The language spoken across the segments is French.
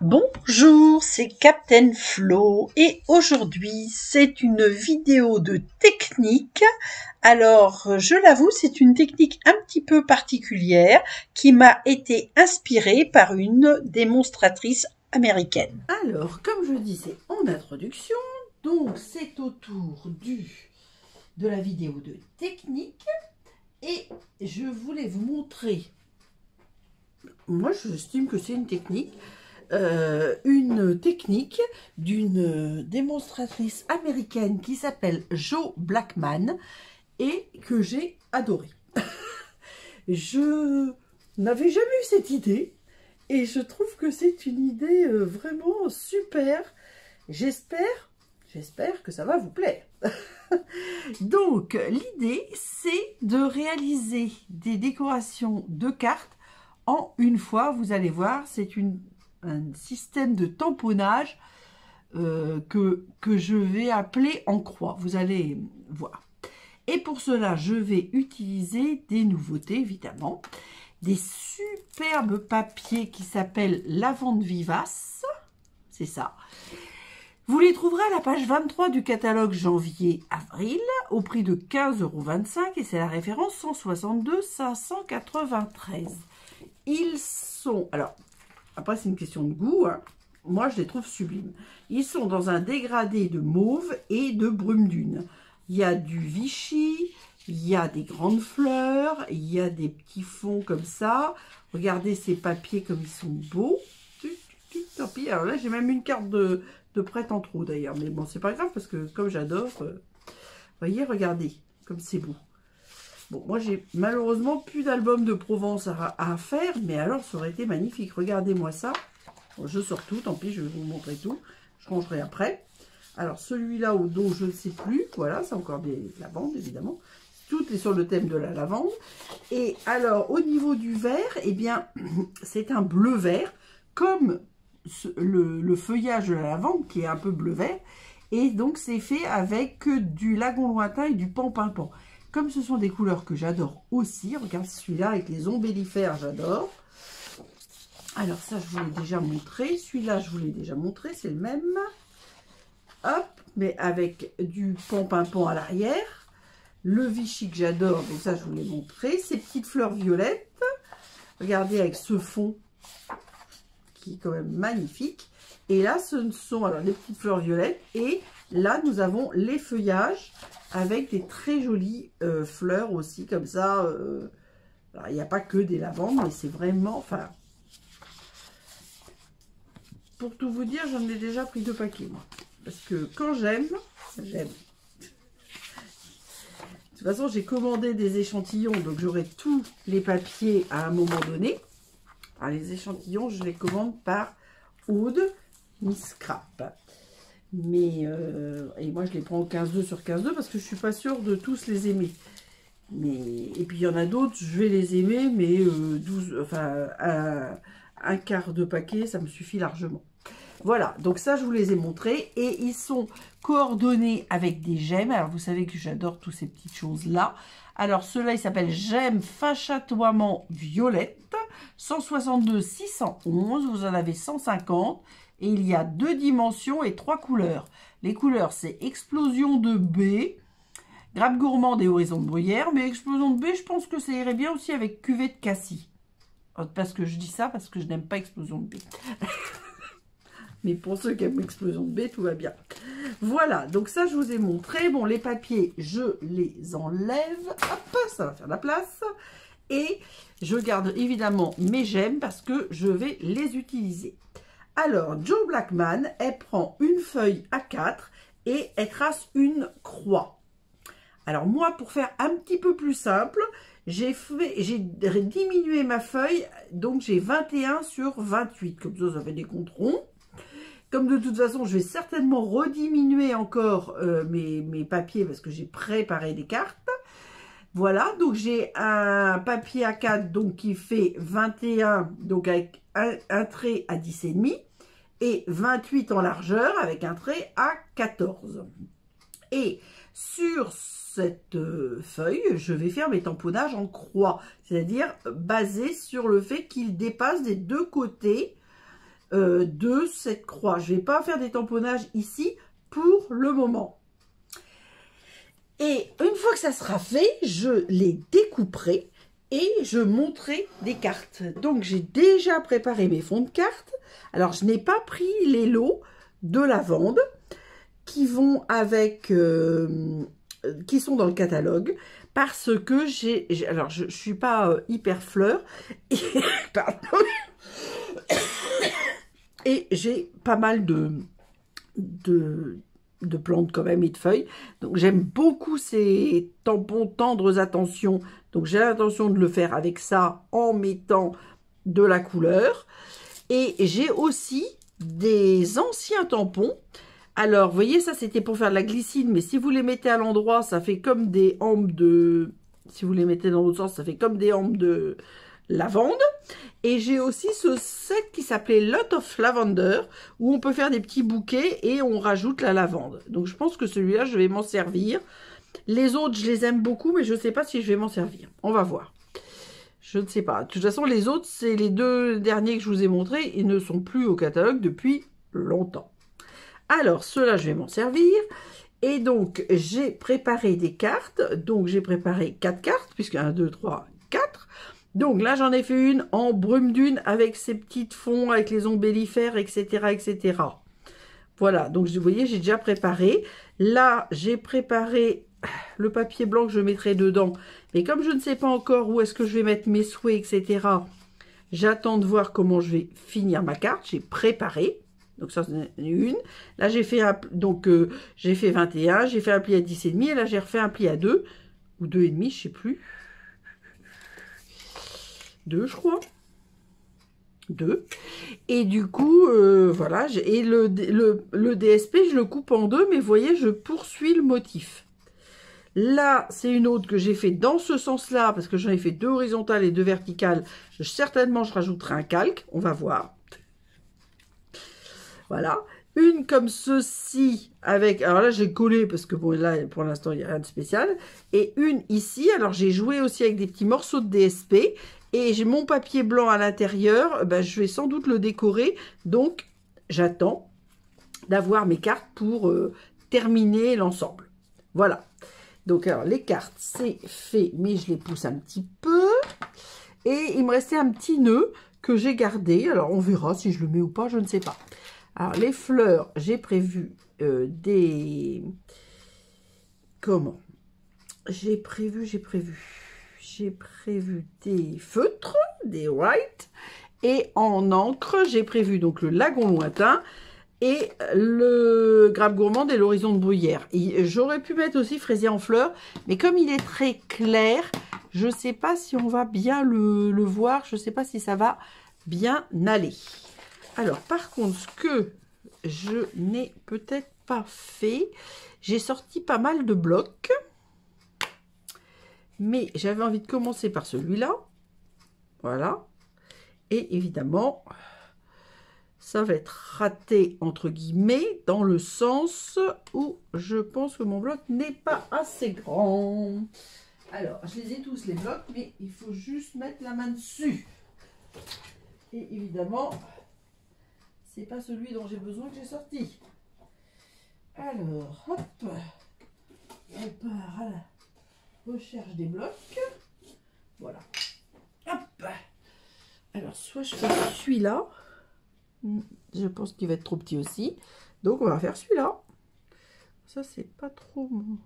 Bonjour, c'est Captain Flo et aujourd'hui c'est une vidéo de technique. Alors je l'avoue, c'est une technique un petit peu particulière qui m'a été inspirée par une démonstratrice américaine. Alors, comme je disais en introduction, donc c'est au tour de la vidéo de technique et je voulais vous montrer, moi j'estime que c'est une technique d'une démonstratrice américaine qui s'appelle Jo Blackman et que j'ai adorée. Je n'avais jamais eu cette idée et je trouve que c'est une idée vraiment super. J'espère que ça va vous plaire. Donc, l'idée, c'est de réaliser des décorations de cartes en une fois. Vous allez voir, c'est un système de tamponnage que je vais appeler en croix. Vous allez voir. Et pour cela, je vais utiliser des nouveautés, évidemment. Des superbes papiers qui s'appellent Lavande Vivace. C'est ça. Vous les trouverez à la page 23 du catalogue janvier-avril au prix de 15,25 € et c'est la référence 162 593. Ils sont, alors après c'est une question de goût, hein. Moi je les trouve sublimes. Ils sont dans un dégradé de mauve et de brume dune. Il y a du Vichy, il y a des grandes fleurs, il y a des petits fonds comme ça. Regardez ces papiers comme ils sont beaux. Tant pis, alors là j'ai même une carte de prête en trop d'ailleurs, mais bon c'est pas grave parce que comme j'adore, voyez, regardez comme c'est beau. Bon, moi j'ai malheureusement plus d'album de Provence à faire, mais alors ça aurait été magnifique. Regardez-moi ça. Bon, je sors tout, tant pis, je vais vous montrer tout, je rangerai après. Alors celui-là au dos je ne sais plus, voilà, c'est encore des lavandes évidemment, tout est sur le thème de la lavande. Et alors au niveau du vert, eh bien c'est un bleu vert comme le feuillage de la lavande qui est un peu bleu-vert, et donc c'est fait avec du lagon lointain et du pan-pimpant. Comme ce sont des couleurs que j'adore aussi, regarde celui-là avec les ombellifères, j'adore. Alors ça je vous l'ai déjà montré, celui-là je vous l'ai déjà montré, c'est le même. Hop, mais avec du pan-pimpant à l'arrière. Le Vichy que j'adore, donc ça je vous l'ai montré. Ces petites fleurs violettes, regardez avec ce fond qui est quand même magnifique. Et là, ce sont alors les petites fleurs violettes. Et là, nous avons les feuillages avec des très jolies fleurs aussi, comme ça. Alors, il n'y a pas que des lavandes, mais c'est vraiment... Enfin, pour tout vous dire, j'en ai déjà pris 2 paquets, moi. Parce que quand j'aime, j'aime. De toute façon, j'ai commandé des échantillons, donc j'aurai tous les papiers à un moment donné. Alors, les échantillons, je les commande par Aude Miss Scrap. Mais, et moi, je les prends 15,2 sur 15,2 parce que je suis pas sûre de tous les aimer. Mais, et puis, il y en a d'autres, je vais les aimer, mais 12, enfin, un quart de paquet, ça me suffit largement. Voilà, donc ça, je vous les ai montrés. Et ils sont coordonnés avec des gemmes. Alors, vous savez que j'adore toutes ces petites choses-là. Alors, ceux-là, il s'appelle Gemme Fin Chatoiement Violette. 162 611. Vous en avez 150. Et il y a 2 dimensions et 3 couleurs. Les couleurs, c'est Explosion de B, Grappe Gourmande et Horizon de Bruyère. Mais Explosion de B, je pense que ça irait bien aussi avec Cuvée de Cassis. Parce que je dis ça, parce que je n'aime pas Explosion de B. Mais pour ceux qui aiment Explosion de B, tout va bien. Voilà, donc ça, je vous ai montré. Bon, les papiers, je les enlève. Hop, ça va faire de la place. Et je garde évidemment mes gemmes parce que je vais les utiliser. Alors, Jo Blackman, elle prend une feuille A4 et elle trace une croix. Alors moi, pour faire un petit peu plus simple, j'ai diminué ma feuille, donc j'ai 21 sur 28. Comme ça fait des comptes ronds. Comme de toute façon, je vais certainement rediminuer encore mes papiers parce que j'ai préparé des cartes. Voilà, donc j'ai un papier A4 donc, qui fait 21, donc avec un trait à 10,5 et 28 en largeur avec un trait à 14. Et sur cette feuille, je vais faire mes tamponnages en croix, c'est-à-dire basé sur le fait qu'il dépasse des 2 côtés de cette croix. Je ne vais pas faire des tamponnages ici pour le moment. Et une fois que ça sera fait, je les découperai et je monterai des cartes. Donc j'ai déjà préparé mes fonds de cartes. Alors je n'ai pas pris les lots de lavande qui vont avec, qui sont dans le catalogue, parce que alors je suis pas hyper fleur et, pardon, et j'ai pas mal de plantes quand même et de feuilles. Donc j'aime beaucoup ces tampons tendres attention. Donc j'ai l'intention de le faire avec ça en mettant de la couleur. Et j'ai aussi des anciens tampons. Alors, vous voyez, ça c'était pour faire de la glycine, mais si vous les mettez à l'endroit, ça fait comme des hampes de... Si vous les mettez dans l'autre sens, ça fait comme des hampes de lavande. Et j'ai aussi ce set qui s'appelait Lot of Lavender, où on peut faire des petits bouquets et on rajoute la lavande. Donc je pense que celui-là, je vais m'en servir. Les autres, je les aime beaucoup, mais je ne sais pas si je vais m'en servir. On va voir. Je ne sais pas. De toute façon, les autres, c'est les deux derniers que je vous ai montrés. Ils ne sont plus au catalogue depuis longtemps. Alors, ceux-là, je vais m'en servir. Et donc, j'ai préparé des cartes. Donc, j'ai préparé 4 cartes, puisque 1, 2, 3, 4. Donc là, j'en ai fait une en brume dune avec ces petites fonds, avec les ombellifères, etc., etc. Voilà, donc vous voyez, j'ai déjà préparé. Là, j'ai préparé le papier blanc que je mettrai dedans. Mais comme je ne sais pas encore où est-ce que je vais mettre mes souhaits, etc., j'attends de voir comment je vais finir ma carte. J'ai préparé. Donc ça, c'est une. Là, j'ai fait j'ai fait 21, j'ai fait un pli à 10,5 et là, j'ai refait un pli à 2 ou 2,5, je sais plus. 2, je crois. 2. Et du coup, voilà. Et le DSP, je le coupe en deux, mais vous voyez, je poursuis le motif. Là, c'est une autre que j'ai fait dans ce sens-là, parce que j'en ai fait 2 horizontales et 2 verticales. Certainement, je rajouterai un calque. On va voir. Voilà. Une comme ceci, avec... Alors là, j'ai collé, parce que bon, là, pour l'instant, il n'y a rien de spécial. Et une ici. Alors, j'ai joué aussi avec des petits morceaux de DSP. Et j'ai mon papier blanc à l'intérieur. Ben, je vais sans doute le décorer. Donc, j'attends d'avoir mes cartes pour terminer l'ensemble. Voilà. Donc, alors, les cartes, c'est fait. Mais je les pousse un petit peu. Et il me restait un petit nœud que j'ai gardé. Alors, on verra si je le mets ou pas. Je ne sais pas. Alors, les fleurs, j'ai prévu des... Comment? J'ai prévu des feutres, des white, et en encre, j'ai prévu donc le lagon lointain et le grappe gourmande et l'horizon de bruyère. J'aurais pu mettre aussi fraisier en fleurs, mais comme il est très clair, je ne sais pas si on va bien le voir, je ne sais pas si ça va bien aller. Alors, par contre, ce que je n'ai peut-être pas fait, j'ai sorti pas mal de blocs. Mais j'avais envie de commencer par celui-là. Voilà. Et évidemment, ça va être raté, entre guillemets, dans le sens où je pense que mon bloc n'est pas assez grand. Alors, je les ai tous, les blocs, mais il faut juste mettre la main dessus. Et évidemment, c'est pas celui dont j'ai besoin que j'ai sorti. Alors, hop, on part à la recherche des blocs. Voilà. Hop. Alors, soit je fais celui-là. Je pense qu'il va être trop petit aussi. Donc, on va faire celui-là. Ça, c'est pas trop mon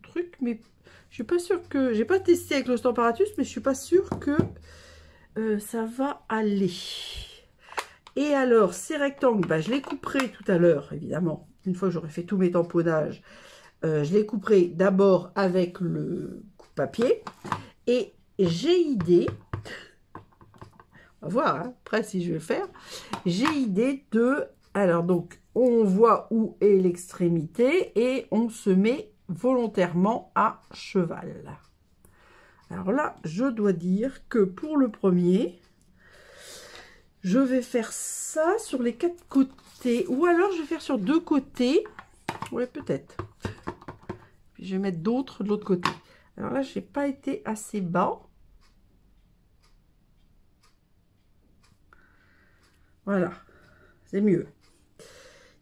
truc. Mais je suis pas sûre que... J'ai pas testé avec le Stamparatus, mais je suis pas sûre que ça va aller. Et alors, ces rectangles, bah, je les couperai tout à l'heure, évidemment. Une fois que j'aurai fait tous mes tamponnages. Je les couperai d'abord avec le coupe-papier. Et j'ai idée, on va voir hein, après si je vais le faire, j'ai idée de, alors donc on voit où est l'extrémité et on se met volontairement à cheval. Alors là, je dois dire que pour le premier, je vais faire ça sur les 4 côtés. Ou alors je vais faire sur 2 côtés. Oui, peut-être. Puis je vais mettre d'autres de l'autre côté. Alors là, je n'ai pas été assez bas. Voilà, c'est mieux.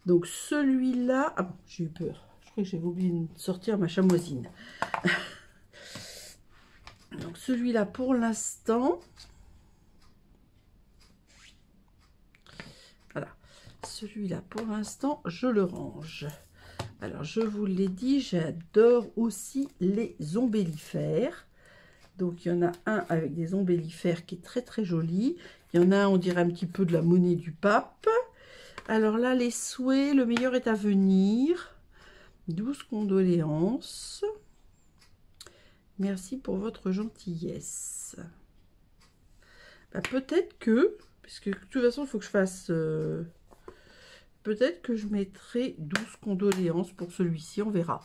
Donc celui-là... Ah bon, j'ai eu peur. Je crois que j'avais oublié de sortir ma chamoisine. Donc celui-là, pour l'instant... Voilà. Celui-là, pour l'instant, je le range. Alors, je vous l'ai dit, j'adore aussi les ombellifères. Donc, il y en a un avec des ombellifères qui est très, très joli. Il y en a un, on dirait un petit peu de la monnaie du pape. Alors là, les souhaits, le meilleur est à venir. 12 condoléances. Merci pour votre gentillesse. Bah, peut-être que, puisque de toute façon, il faut que je fasse... peut-être que je mettrai 12 condoléances pour celui-ci, on verra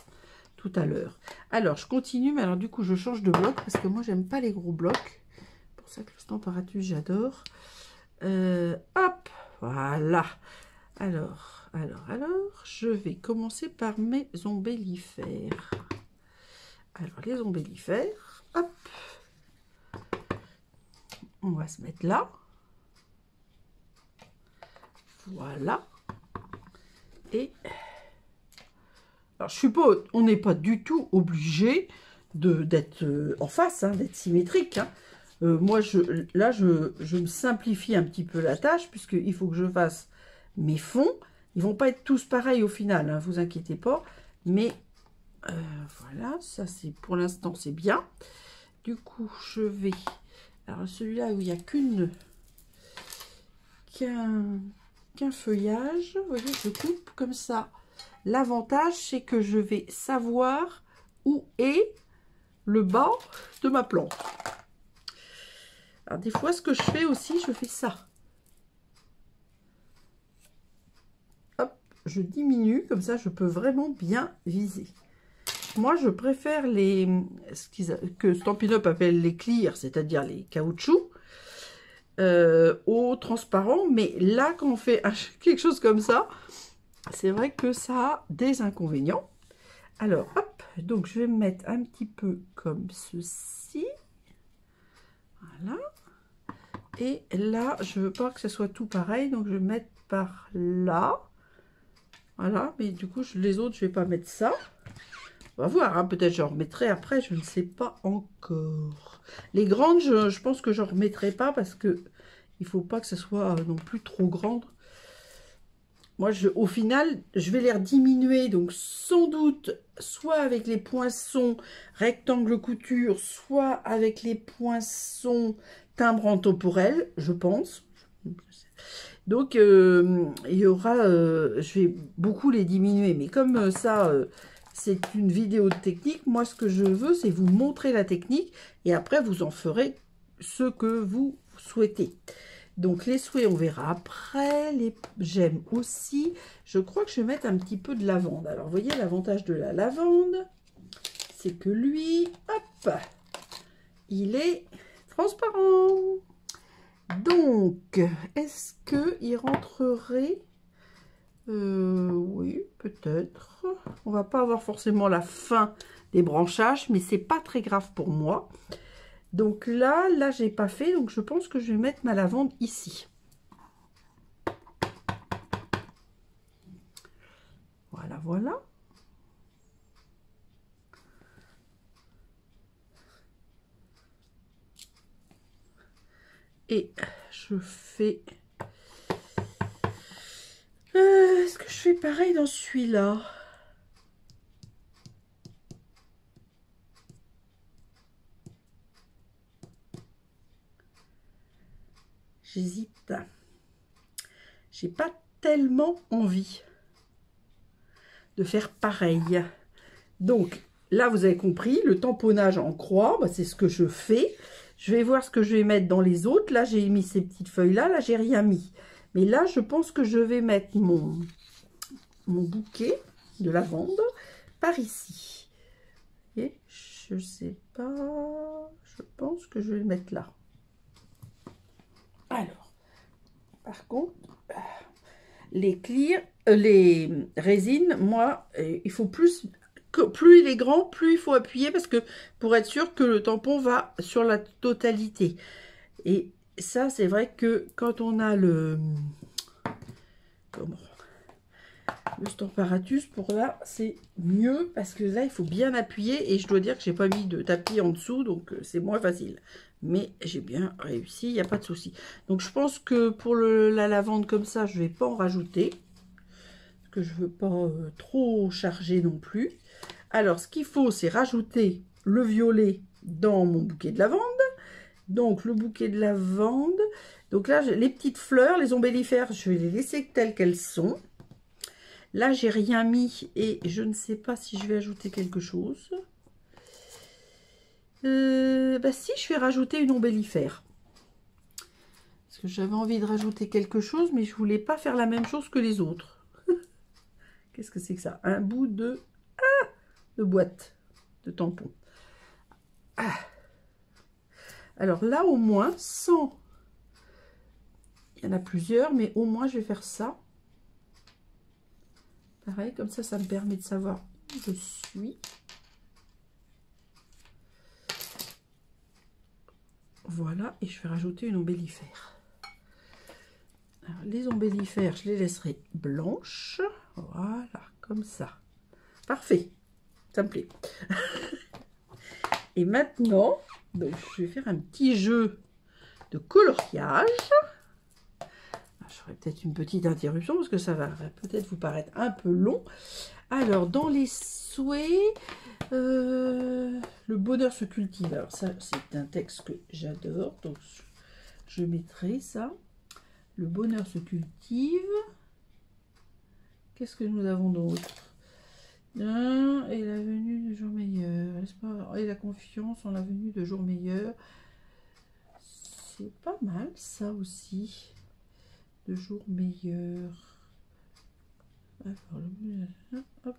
tout à l'heure. Alors, je continue, mais alors du coup, je change de bloc, parce que moi, j'aime pas les gros blocs. C'est pour ça que le Stamparatus, j'adore. Hop, voilà. Alors, je vais commencer par mes ombellifères. Alors, les ombellifères, hop. On va se mettre là. Voilà. Et alors, je suppose, on n'est pas du tout obligé d'être en face, hein, d'être symétrique. Hein. Moi, là, je me simplifie un petit peu la tâche, puisqu'il faut que je fasse mes fonds. Ils vont pas être tous pareils au final, hein, vous inquiétez pas. Mais voilà, ça c'est pour l'instant, c'est bien. Du coup, je vais... Alors, celui-là où il n'y a qu'un feuillage, vous voyez, je coupe comme ça. L'avantage, c'est que je vais savoir où est le bas de ma plante. Alors, des fois, ce que je fais aussi, je fais ça. Hop, je diminue, comme ça, je peux vraiment bien viser. Moi, je préfère ce que Stampin' Up appelle les clears, c'est-à-dire les caoutchoucs, au transparent. Mais là, quand on fait quelque chose comme ça, c'est vrai que ça a des inconvénients. Alors, hop, donc je vais me mettre un petit peu comme ceci. Voilà. Et là, je veux pas que ce soit tout pareil, donc je vais mettre par là. Voilà, mais du coup, les autres, je vais pas mettre ça. On va voir, hein, peut-être je remettrai après, je ne sais pas encore. Les grandes, je pense que je ne remettrai pas parce que il ne faut pas que ce soit non plus trop grande. Moi, au final, je vais les diminuer, donc sans doute, soit avec les poinçons rectangle couture, soit avec les poinçons timbre en temporel, je pense. Donc, il y aura, je vais beaucoup les diminuer, mais comme ça... c'est une vidéo de technique. Moi, ce que je veux, c'est vous montrer la technique. Et après, vous en ferez ce que vous souhaitez. Donc, les souhaits, on verra après. Les gemmes aussi. Je crois que je vais mettre un petit peu de lavande. Alors, vous voyez, l'avantage de la lavande, c'est que lui, hop, il est transparent. Donc, est-ce qu'il rentrerait... oui, peut-être. On va pas avoir forcément la fin des branchages, mais c'est pas très grave pour moi. Donc là, j'ai pas fait, donc je pense que je vais mettre ma lavande ici. Voilà, voilà. Et je fais... est-ce que je fais pareil dans celui-là? J'hésite. J'ai pas tellement envie de faire pareil. Donc, là, vous avez compris, le tamponnage en croix, bah, c'est ce que je fais. Je vais voir ce que je vais mettre dans les autres. Là, j'ai mis ces petites feuilles-là. Là, j'ai rien mis. Mais là, je pense que je vais mettre mon bouquet de lavande par ici. Et je sais pas, je pense que je vais le mettre là. Alors, par contre, les clears, les résines, moi, il faut plus il est grand, plus il faut appuyer parce que pour être sûr que le tampon va sur la totalité. Et ça, c'est vrai que quand on a Le Stamparatus, pour là, c'est mieux parce que là, il faut bien appuyer. Et je dois dire que j'ai pas mis de tapis en dessous, donc c'est moins facile. Mais j'ai bien réussi, il n'y a pas de souci. Donc je pense que pour la lavande comme ça, je ne vais pas en rajouter. Parce que je ne veux pas trop charger non plus. Alors, ce qu'il faut, c'est rajouter le violet dans mon bouquet de lavande. Donc, le bouquet de lavande. Donc là, les petites fleurs, les ombellifères, je vais les laisser telles qu'elles sont. Là, j'ai rien mis et je ne sais pas si je vais ajouter quelque chose. Bah si, je vais rajouter une ombellifère. Parce que j'avais envie de rajouter quelque chose, mais je voulais pas faire la même chose que les autres. Qu'est-ce que c'est que ça? Un bout de boîte de tampons. Ah. Alors là, au moins, sans... Il y en a plusieurs, mais au moins, je vais faire ça. Pareil, comme ça me permet de savoir où je suis. Voilà, et je vais rajouter une ombellifère. Alors, les ombellifères, je les laisserai blanches. Voilà, comme ça. Parfait, ça me plaît. Et maintenant, ben, je vais faire un petit jeu de coloriage. J'aurai peut-être une petite interruption parce que ça va peut-être vous paraître un peu long. Alors, dans les souhaits, le bonheur se cultive. Alors ça, c'est un texte que j'adore, donc je mettrai ça. Le bonheur se cultive. Qu'est-ce que nous avons d'autre? Et la venue de jours meilleurs. L'espoir et la confiance en la venue de jours meilleurs. C'est pas mal ça aussi. De jours meilleurs. Alors, hop.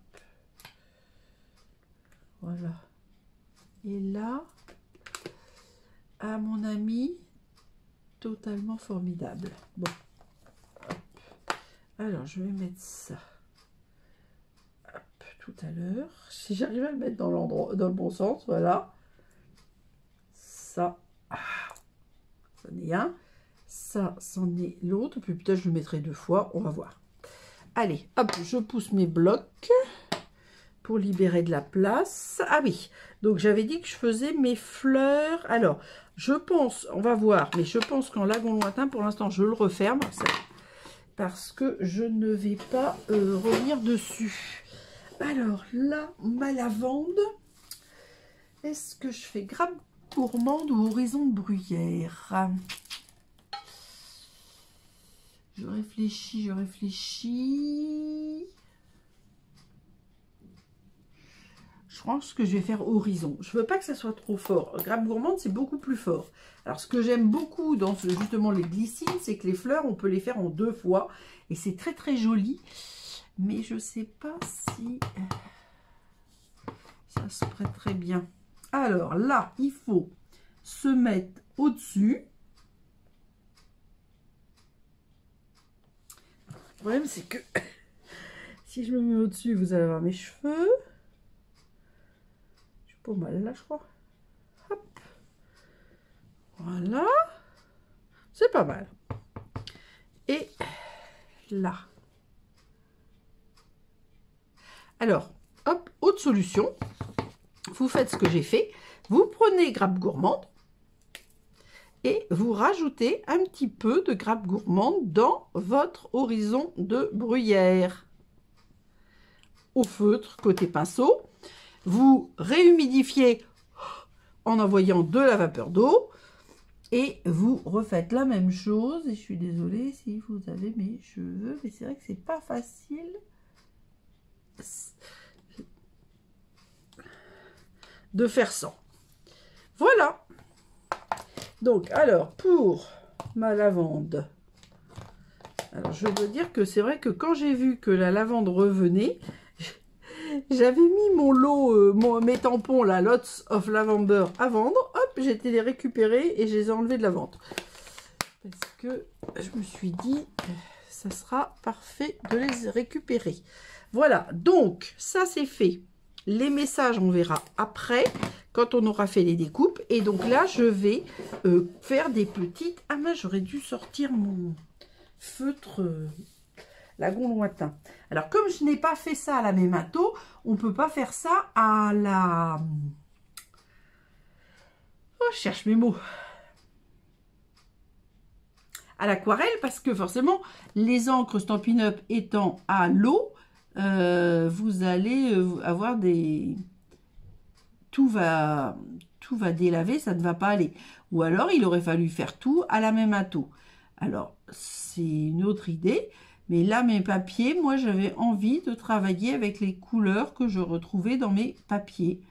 Voilà. Et là, à mon ami, totalement formidable. Bon. Hop. Alors, je vais mettre ça. Hop, tout à l'heure. Si j'arrive à le mettre dans l'endroit, dans le bon sens, voilà. Ça. C'en est un. Ça, c'en est l'autre. Puis peut-être je le mettrai 2 fois. On va voir. Allez, hop, je pousse mes blocs pour libérer de la place. Ah oui, donc j'avais dit que je faisais mes fleurs. Alors, je pense, on va voir, mais je pense qu'en lagon lointain, pour l'instant, je le referme parce que je ne vais pas revenir dessus. Alors là, ma lavande, est-ce que je fais grappe gourmande ou horizon de bruyère? Je réfléchis, Je pense que je vais faire horizon. Je veux pas que ça soit trop fort. Grappe gourmande, c'est beaucoup plus fort. Alors, ce que j'aime beaucoup dans justement les glycines, c'est que les fleurs, on peut les faire en 2 fois. Et c'est très, très joli. Mais je sais pas si ça se prête très bien. Alors, là, il faut se mettre au-dessus. Le problème, c'est que si je me mets au-dessus, vous allez voir mes cheveux. Je suis pas mal là, je crois. Hop. Voilà. C'est pas mal. Et là. Alors, hop, autre solution. Vous faites ce que j'ai fait. Vous prenez grappe gourmande. Et vous rajoutez un petit peu de grappe gourmande dans votre horizon de bruyère. Au feutre, côté pinceau. Vous réhumidifiez en envoyant de la vapeur d'eau. Et vous refaites la même chose. Et je suis désolée si vous avez mes cheveux. Mais c'est vrai que c'est pas facile de faire ça. Voilà. Donc, alors, pour ma lavande, alors je veux dire que c'est vrai que quand j'ai vu que la lavande revenait, j'avais mis mon lot, mes tampons, la Lots of Lavender à vendre. Hop, j'ai été les récupérer et je les ai enlevés de la vente. Parce que je me suis dit, ça sera parfait de les récupérer. Voilà, donc ça c'est fait. Les messages, on verra après, quand on aura fait les découpes. Et donc là, je vais faire des petites... Ah mince, j'aurais dû sortir mon feutre lagon lointain. Alors, comme je n'ai pas fait ça à la Mémato, on ne peut pas faire ça à la... Oh, je cherche mes mots. À l'aquarelle, parce que forcément, les encres Stampin' Up étant à l'eau, vous allez avoir des... Tout va délaver, ça ne va pas aller. Ou alors, il aurait fallu faire tout à la Mémato. Alors, c'est une autre idée. Mais là, mes papiers, moi, j'avais envie de travailler avec les couleurs que je retrouvais dans mes papiers.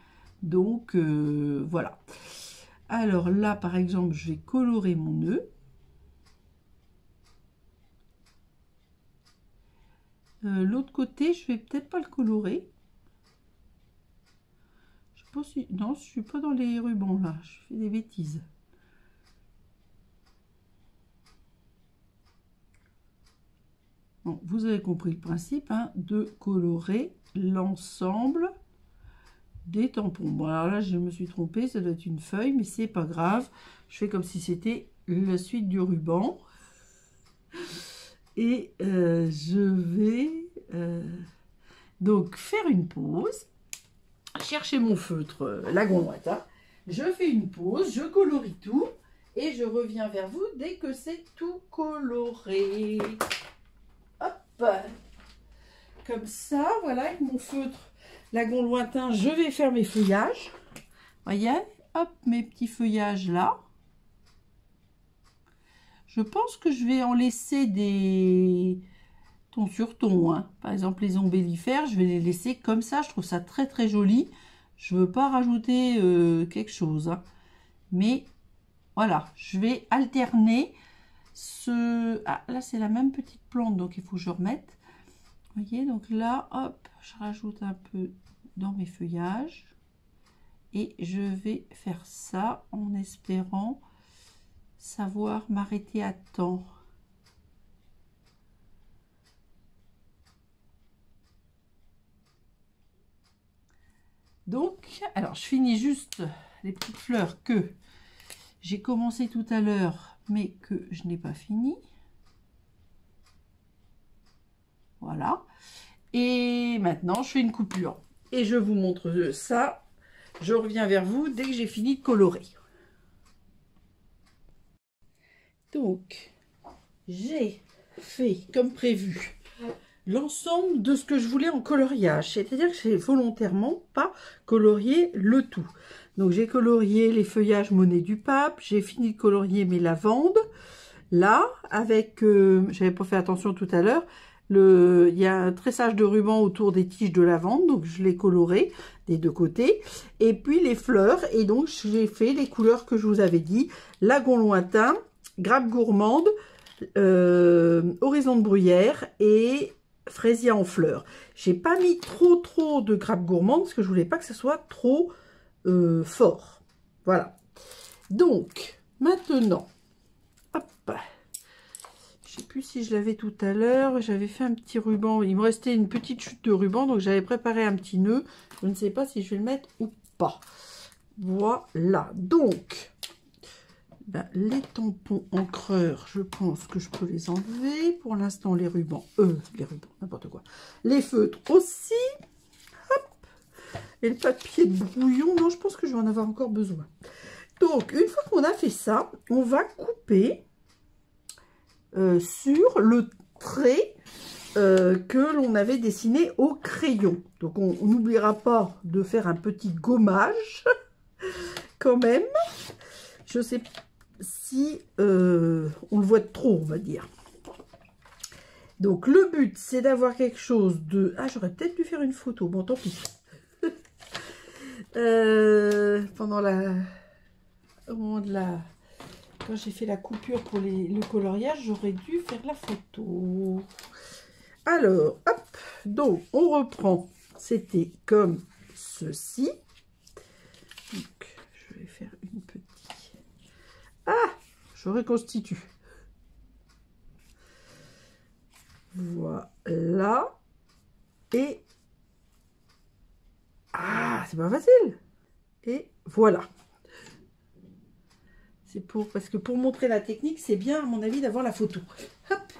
Donc, voilà. Alors là, par exemple, je vais colorer mon nœud. L'autre côté, je vais peut-être pas le colorer. Je pense si... Non, je suis pas dans les rubans, là. Je fais des bêtises. Bon, vous avez compris le principe, hein, de colorer l'ensemble des tampons. Bon, alors là, je me suis trompée, ça doit être une feuille, mais c'est pas grave. Je fais comme si c'était la suite du ruban. Et je vais donc faire une pause, chercher mon feutre Lagon Lointain. Je fais une pause, je colorie tout et je reviens vers vous dès que c'est tout coloré. Hop, comme ça, voilà, avec mon feutre Lagon Lointain, je vais faire mes feuillages. Voyez, hop, mes petits feuillages là. Je pense que je vais en laisser des ton sur ton. Hein. Par exemple, les ombellifères, je vais les laisser comme ça. Je trouve ça très très joli. Je veux pas rajouter quelque chose. Hein. Mais voilà, je vais alterner ce... Ah, là, c'est la même petite plante, donc il faut que je remette. Vous voyez, donc là, hop, je rajoute un peu dans mes feuillages. Et je vais faire ça en espérant savoir m'arrêter à temps. Donc, alors je finis juste les petites fleurs que j'ai commencé tout à l'heure, mais que je n'ai pas fini. Voilà. Et maintenant, je fais une coupure. Et je vous montre ça. Je reviens vers vous dès que j'ai fini de colorer. Donc, j'ai fait comme prévu l'ensemble de ce que je voulais en coloriage. C'est-à-dire que j'ai volontairement pas colorié le tout. Donc, j'ai colorié les feuillages Monet du Pape. J'ai fini de colorier mes lavandes. Là, avec... j'avais pas fait attention tout à l'heure. Il y a un tressage de ruban autour des tiges de lavande. Donc, je l'ai coloré des deux côtés. Et puis, les fleurs. Et donc, j'ai fait les couleurs que je vous avais dit. Lagon Lointain, Grappe Gourmande, Horizon de Bruyère et Fraisia en fleurs. J'ai pas mis trop de Grappe Gourmande parce que je voulais pas que ce soit trop fort. Voilà. Donc, maintenant, hop, je sais plus si je l'avais tout à l'heure. J'avais fait un petit ruban. Il me restait une petite chute de ruban, donc j'avais préparé un petit nœud. Je ne sais pas si je vais le mettre ou pas. Voilà. Donc, ben, les tampons encreurs, je pense que je peux les enlever. Pour l'instant, les rubans, n'importe quoi. Les feutres aussi. Hop. Et le papier de brouillon, non, je pense que je vais en avoir encore besoin. Donc, une fois qu'on a fait ça, on va couper sur le trait que l'on avait dessiné au crayon. Donc, on n'oubliera pas de faire un petit gommage quand même. Je sais pas si on le voit de trop, on va dire. Donc, le but, c'est d'avoir quelque chose de... Ah, j'aurais peut-être dû faire une photo. Bon, tant pis. Pendant la... Au moment de la... Quand j'ai fait la coupure pour le coloriage, j'aurais dû faire la photo. Alors, hop. Donc, on reprend. C'était comme ceci. Donc, je vais faire une petite... Ah, je reconstitue. Voilà. Et... Ah, c'est pas facile. Et voilà. C'est parce que pour montrer la technique, c'est bien, à mon avis, d'avoir la photo. Hop,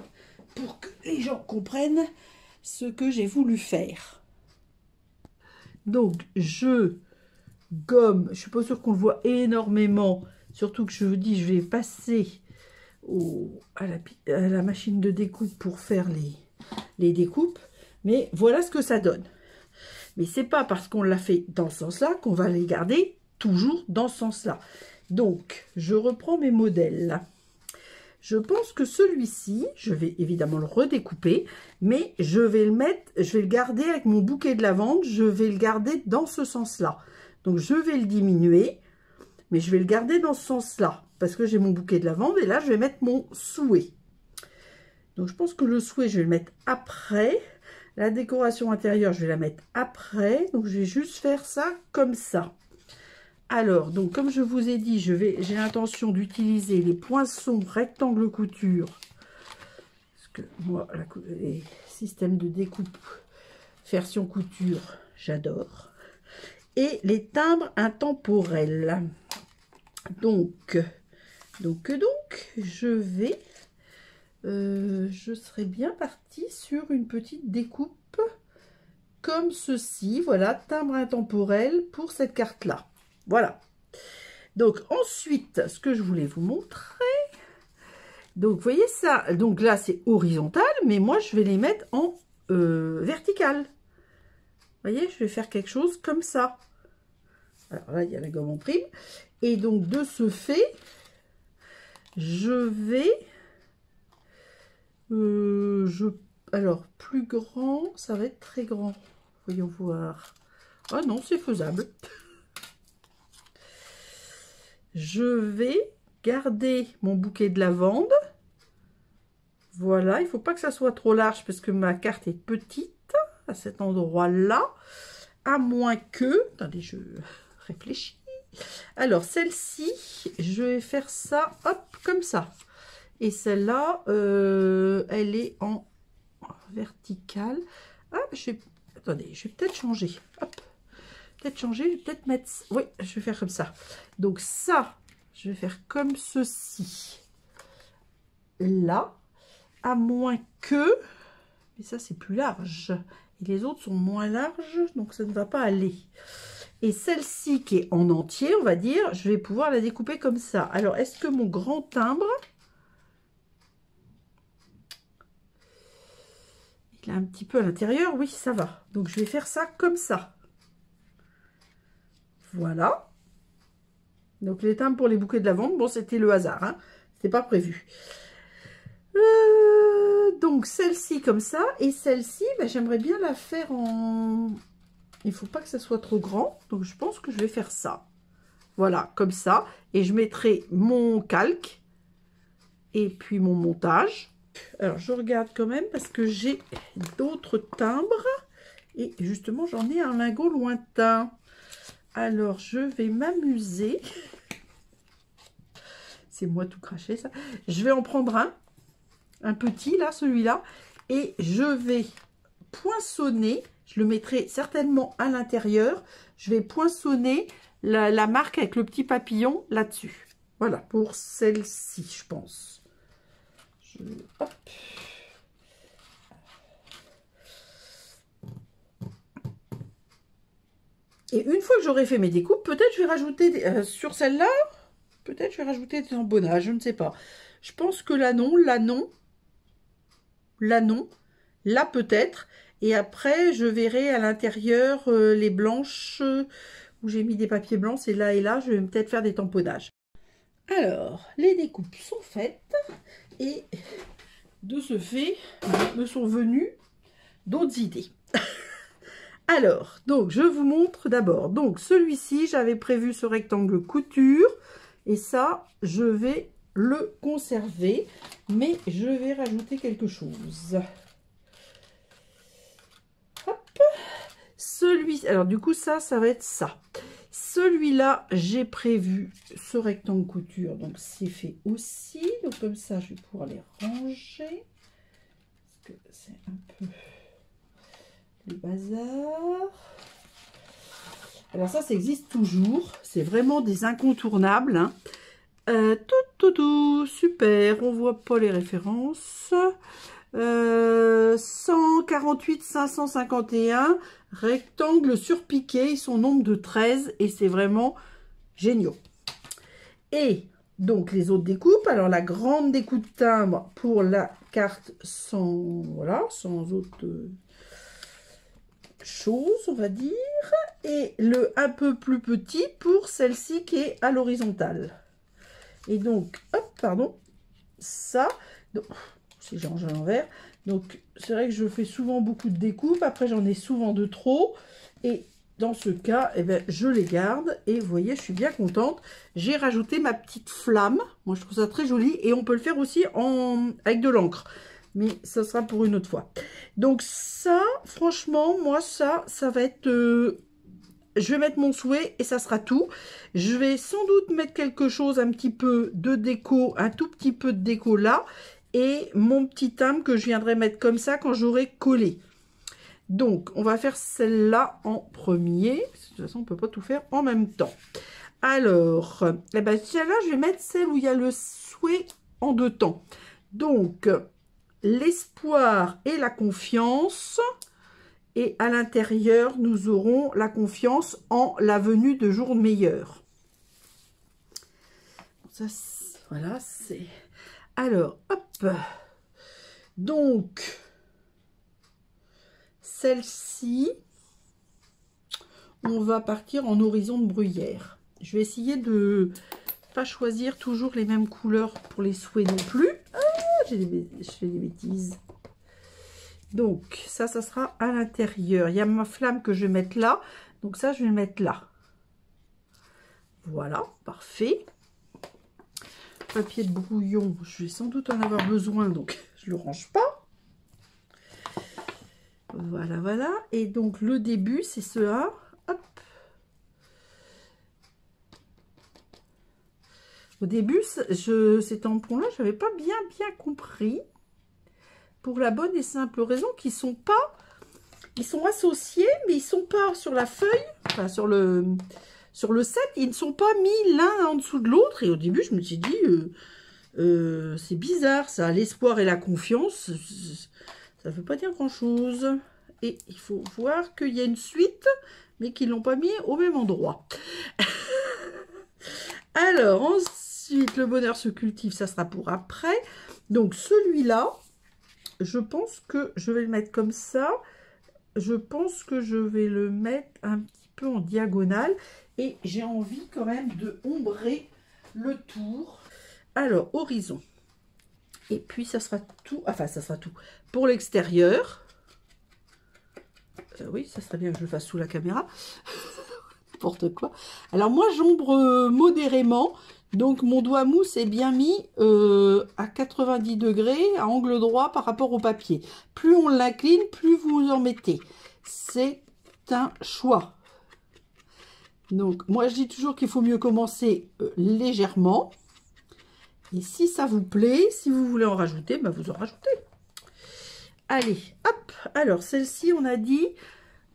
pour que les gens comprennent ce que j'ai voulu faire. Donc, je gomme, je suis pas sûre qu'on le voit énormément, surtout que je vous dis, je vais passer à la machine de découpe pour faire les découpes, mais voilà ce que ça donne. Mais c'est pas parce qu'on l'a fait dans ce sens-là qu'on va les garder toujours dans ce sens-là. Donc, je reprends mes modèles. Je pense que celui-ci, je vais évidemment le redécouper, mais je vais le garder avec mon bouquet de lavande, je vais le garder dans ce sens-là. Donc, je vais le diminuer, mais je vais le garder dans ce sens-là, parce que j'ai mon bouquet de lavande, et là, je vais mettre mon souhait. Donc, je pense que le souhait, je vais le mettre après. La décoration intérieure, je vais la mettre après. Donc, je vais juste faire ça comme ça. Alors, donc, comme je vous ai dit, j'ai l'intention d'utiliser les poinçons rectangle couture. Parce que moi, les systèmes de découpe version couture, j'adore. Et les timbres intemporels. Donc, je serais bien partie sur une petite découpe comme ceci. Voilà, timbre intemporel pour cette carte-là. Voilà. Donc, ensuite, ce que je voulais vous montrer. Donc, vous voyez ça. Donc là, c'est horizontal, mais moi, je vais les mettre en vertical. Vous voyez, je vais faire quelque chose comme ça. Alors là, il y a la gomme en prime. Et donc, de ce fait, je vais... alors, plus grand, ça va être très grand. Voyons voir. Ah non, c'est faisable. Je vais garder mon bouquet de lavande. Voilà, il ne faut pas que ça soit trop large parce que ma carte est petite à cet endroit-là. À moins que... Attendez, je réfléchis. Alors, celle-ci, je vais faire ça, hop, comme ça. Et celle-là, elle est en verticale. Ah, attendez, je vais peut-être changer. Hop, peut-être changer, je vais peut-être mettre... Oui, je vais faire comme ça. Donc ça, je vais faire comme ceci. Là, à moins que... Mais ça, c'est plus large. Et les autres sont moins larges, donc ça ne va pas aller. Et celle-ci qui est en entier, on va dire, je vais pouvoir la découper comme ça. Alors, est-ce que mon grand timbre... Il est un petit peu à l'intérieur, oui, ça va. Donc, je vais faire ça comme ça. Voilà. Donc, les timbres pour les bouquets de lavande, bon, c'était le hasard, hein. C'était pas prévu. Donc, celle-ci comme ça. Et celle-ci, ben, j'aimerais bien la faire en... Il ne faut pas que ça soit trop grand. Donc, je pense que je vais faire ça. Voilà, comme ça. Et je mettrai mon calque. Et puis, mon montage. Alors, je regarde quand même parce que j'ai d'autres timbres. Et justement, j'en ai un lingot lointain. Alors, je vais m'amuser. C'est moi tout craché, ça. Je vais en prendre un petit, là, celui-là. Et je vais poinçonner. Je le mettrai certainement à l'intérieur. Je vais poinçonner la marque avec le petit papillon là-dessus. Voilà, pour celle-ci, je pense. Hop. Et une fois que j'aurai fait mes découpes, peut-être je vais rajouter sur celle-là, peut-être je vais rajouter des embonnages, je ne sais pas. Je pense que là non, là non, là non, là peut-être. Et après, je verrai à l'intérieur les blanches où j'ai mis des papiers blancs. C'est là et là, je vais peut-être faire des tamponnages. Alors, les découpes sont faites. Et de ce fait, me sont venues d'autres idées. Alors, donc, je vous montre d'abord. Donc, celui-ci, j'avais prévu ce rectangle couture. Et ça, je vais le conserver. Mais je vais rajouter quelque chose. Alors du coup ça va être ça. Celui-là, j'ai prévu ce rectangle couture, donc c'est fait aussi. Donc comme ça, je vais pouvoir les ranger. Parce que c'est un peu le bazar. Alors ça existe toujours. C'est vraiment des incontournables. Hein. Tout, super. On voit pas les références. 180 48 551 rectangles surpiqués. Ils sont au nombre de 13 et c'est vraiment génial. Et donc les autres découpes. Alors la grande découpe timbre pour la carte sans, voilà, sans autre chose, on va dire. Et le un peu plus petit pour celle-ci qui est à l'horizontale. Et donc, hop, pardon, ça, donc, si j'ai rangé à l'envers, donc c'est vrai que je fais souvent beaucoup de découpes, après j'en ai souvent de trop, et dans ce cas, eh ben, je les garde, et vous voyez, je suis bien contente. J'ai rajouté ma petite flamme, moi je trouve ça très joli, et on peut le faire aussi avec de l'encre, mais ça sera pour une autre fois. Donc ça, franchement, moi ça va être... je vais mettre mon souhait et ça sera tout. Je vais sans doute mettre quelque chose, un petit peu de déco, un tout petit peu de déco là. Et mon petit timbre que je viendrai mettre comme ça quand j'aurai collé. Donc, on va faire celle-là en premier. De toute façon, on ne peut pas tout faire en même temps. Alors, eh ben, celle-là, je vais mettre celle où il y a le souhait en deux temps. Donc, l'espoir et la confiance. Et à l'intérieur, nous aurons la confiance en la venue de jours meilleurs. Ça, voilà, c'est... Alors, hop. Donc, celle-ci, on va partir en horizon de bruyère. Je vais essayer de pas choisir toujours les mêmes couleurs pour les souhaits non plus. Ah, je fais des bêtises. Donc, ça sera à l'intérieur. Il y a ma flamme que je vais mettre là. Donc ça, je vais le mettre là. Voilà, parfait. Papier de brouillon, je vais sans doute en avoir besoin, donc je ne le range pas. Voilà, voilà. Et donc, le début, c'est cela. Hop. Au début, ces tampons-là, je n'avais pas bien compris. Pour la bonne et simple raison qu'ils sont pas... Ils sont associés, mais ils sont pas sur la feuille, enfin sur le set, ils ne sont pas mis l'un en dessous de l'autre. Et au début, je me suis dit, c'est bizarre ça, l'espoir et la confiance, ça ne veut pas dire grand-chose. Et il faut voir qu'il y a une suite, mais qu'ils ne l'ont pas mis au même endroit. Alors, ensuite, le bonheur se cultive, ça sera pour après. Donc, celui-là, je pense que je vais le mettre comme ça. Je pense que je vais le mettre un petit peu en diagonale. Et j'ai envie quand même de ombrer le tour. Alors, horizon. Et puis, ça sera tout. Enfin, ça sera tout. Pour l'extérieur. Oui, ça serait bien que je le fasse sous la caméra. N'importe quoi. Alors, moi, j'ombre modérément. Donc, mon doigt mousse est bien mis à 90 degrés, à angle droit par rapport au papier. Plus on l'incline, plus vous en mettez. C'est un choix. Donc, moi, je dis toujours qu'il faut mieux commencer légèrement. Et si ça vous plaît, si vous voulez en rajouter, ben vous en rajoutez. Allez, hop. Alors, celle-ci, on a dit,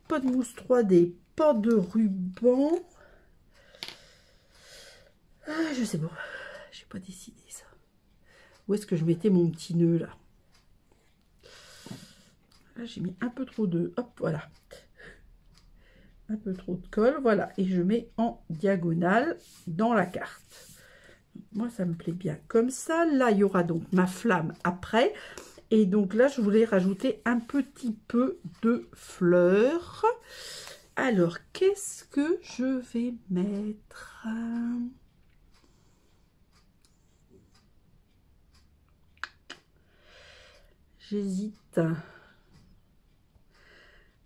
pas de mousse 3D, pas de ruban. Ah, je sais pas, j'ai pas décidé ça. Où est-ce que je mettais mon petit nœud là? Là, j'ai mis un peu trop de... Hop, voilà. Un peu trop de colle, voilà. Et je mets en diagonale dans la carte. Moi, ça me plaît bien comme ça. Là, il y aura donc ma flamme après. Et donc là, je voulais rajouter un petit peu de fleurs. Alors, qu'est-ce que je vais mettre? J'hésite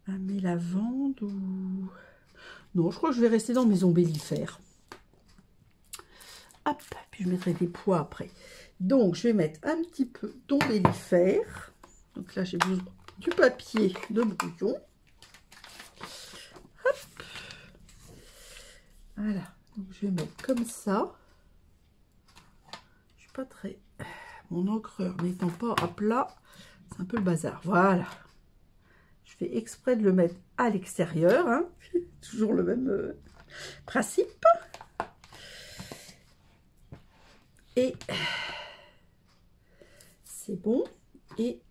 à mes lavandes ou... Non, je crois que je vais rester dans mes ombellifères. Hop, puis je mettrai des pois après. Donc, je vais mettre un petit peu d'ombellifères. Donc là, j'ai besoin du papier de brouillon. Hop. Voilà. Donc, je vais mettre comme ça. Je suis pas très... Mon encreur n'étant pas à plat, c'est un peu le bazar. Voilà. Je fais exprès de le mettre à l'extérieur. Hein. Toujours le même principe. Et c'est bon. Et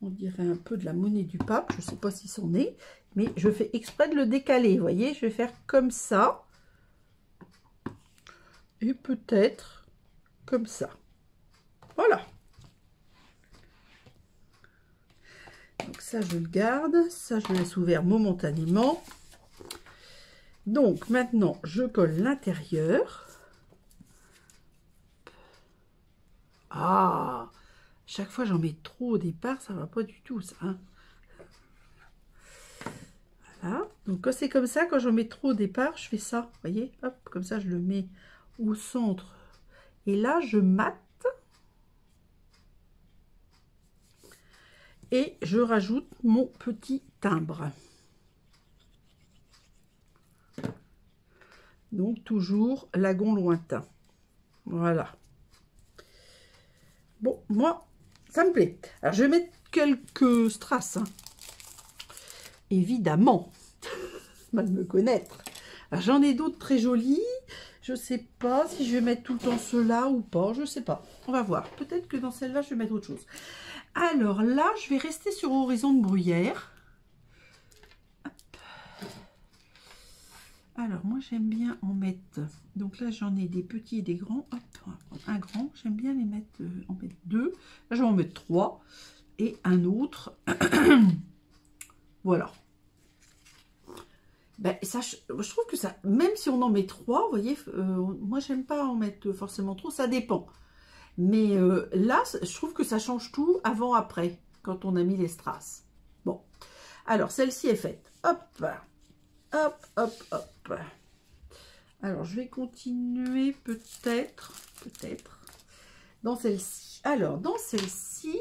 On dirait un peu de la monnaie du pape. Je ne sais pas si c'en est. Mais je fais exprès de le décaler. Vous voyez, je vais faire comme ça. Et peut-être comme ça. Voilà. Donc ça, je le garde. Ça, je le laisse ouvert momentanément. Donc maintenant, je colle l'intérieur. Ah, chaque fois j'en mets trop au départ, ça va pas du tout ça. Hein. Voilà. Donc quand c'est comme ça, quand j'en mets trop au départ, je fais ça. Vous voyez, hop, comme ça je le mets au centre. Et là, je mate. Et je rajoute mon petit timbre. Donc toujours lagon lointain. Voilà. Bon, moi, ça me plaît. Alors, je vais mettre quelques strass. Hein. Évidemment. Mal me connaître. Alors, j'en ai d'autres très jolis. Je ne sais pas si je vais mettre tout le temps ceux-là ou pas. Je ne sais pas. On va voir. Peut-être que dans celle-là, je vais mettre autre chose. Alors là, je vais rester sur Horizon de Bruyère. Alors, moi, j'aime bien en mettre... Donc là, j'en ai des petits et des grands. Hop, un grand. J'aime bien les mettre, en mettre 2. Là, je vais en mettre 3. Et un autre. Voilà. Ben, ça, je trouve que ça... Même si on en met 3, vous voyez, moi, j'aime pas en mettre forcément trop. Ça dépend. Mais là, je trouve que ça change tout avant-après, quand on a mis les strass. Bon. Alors, celle-ci est faite. Hop. Hop, hop, hop. Alors, je vais continuer peut-être, dans celle-ci. Alors, dans celle-ci,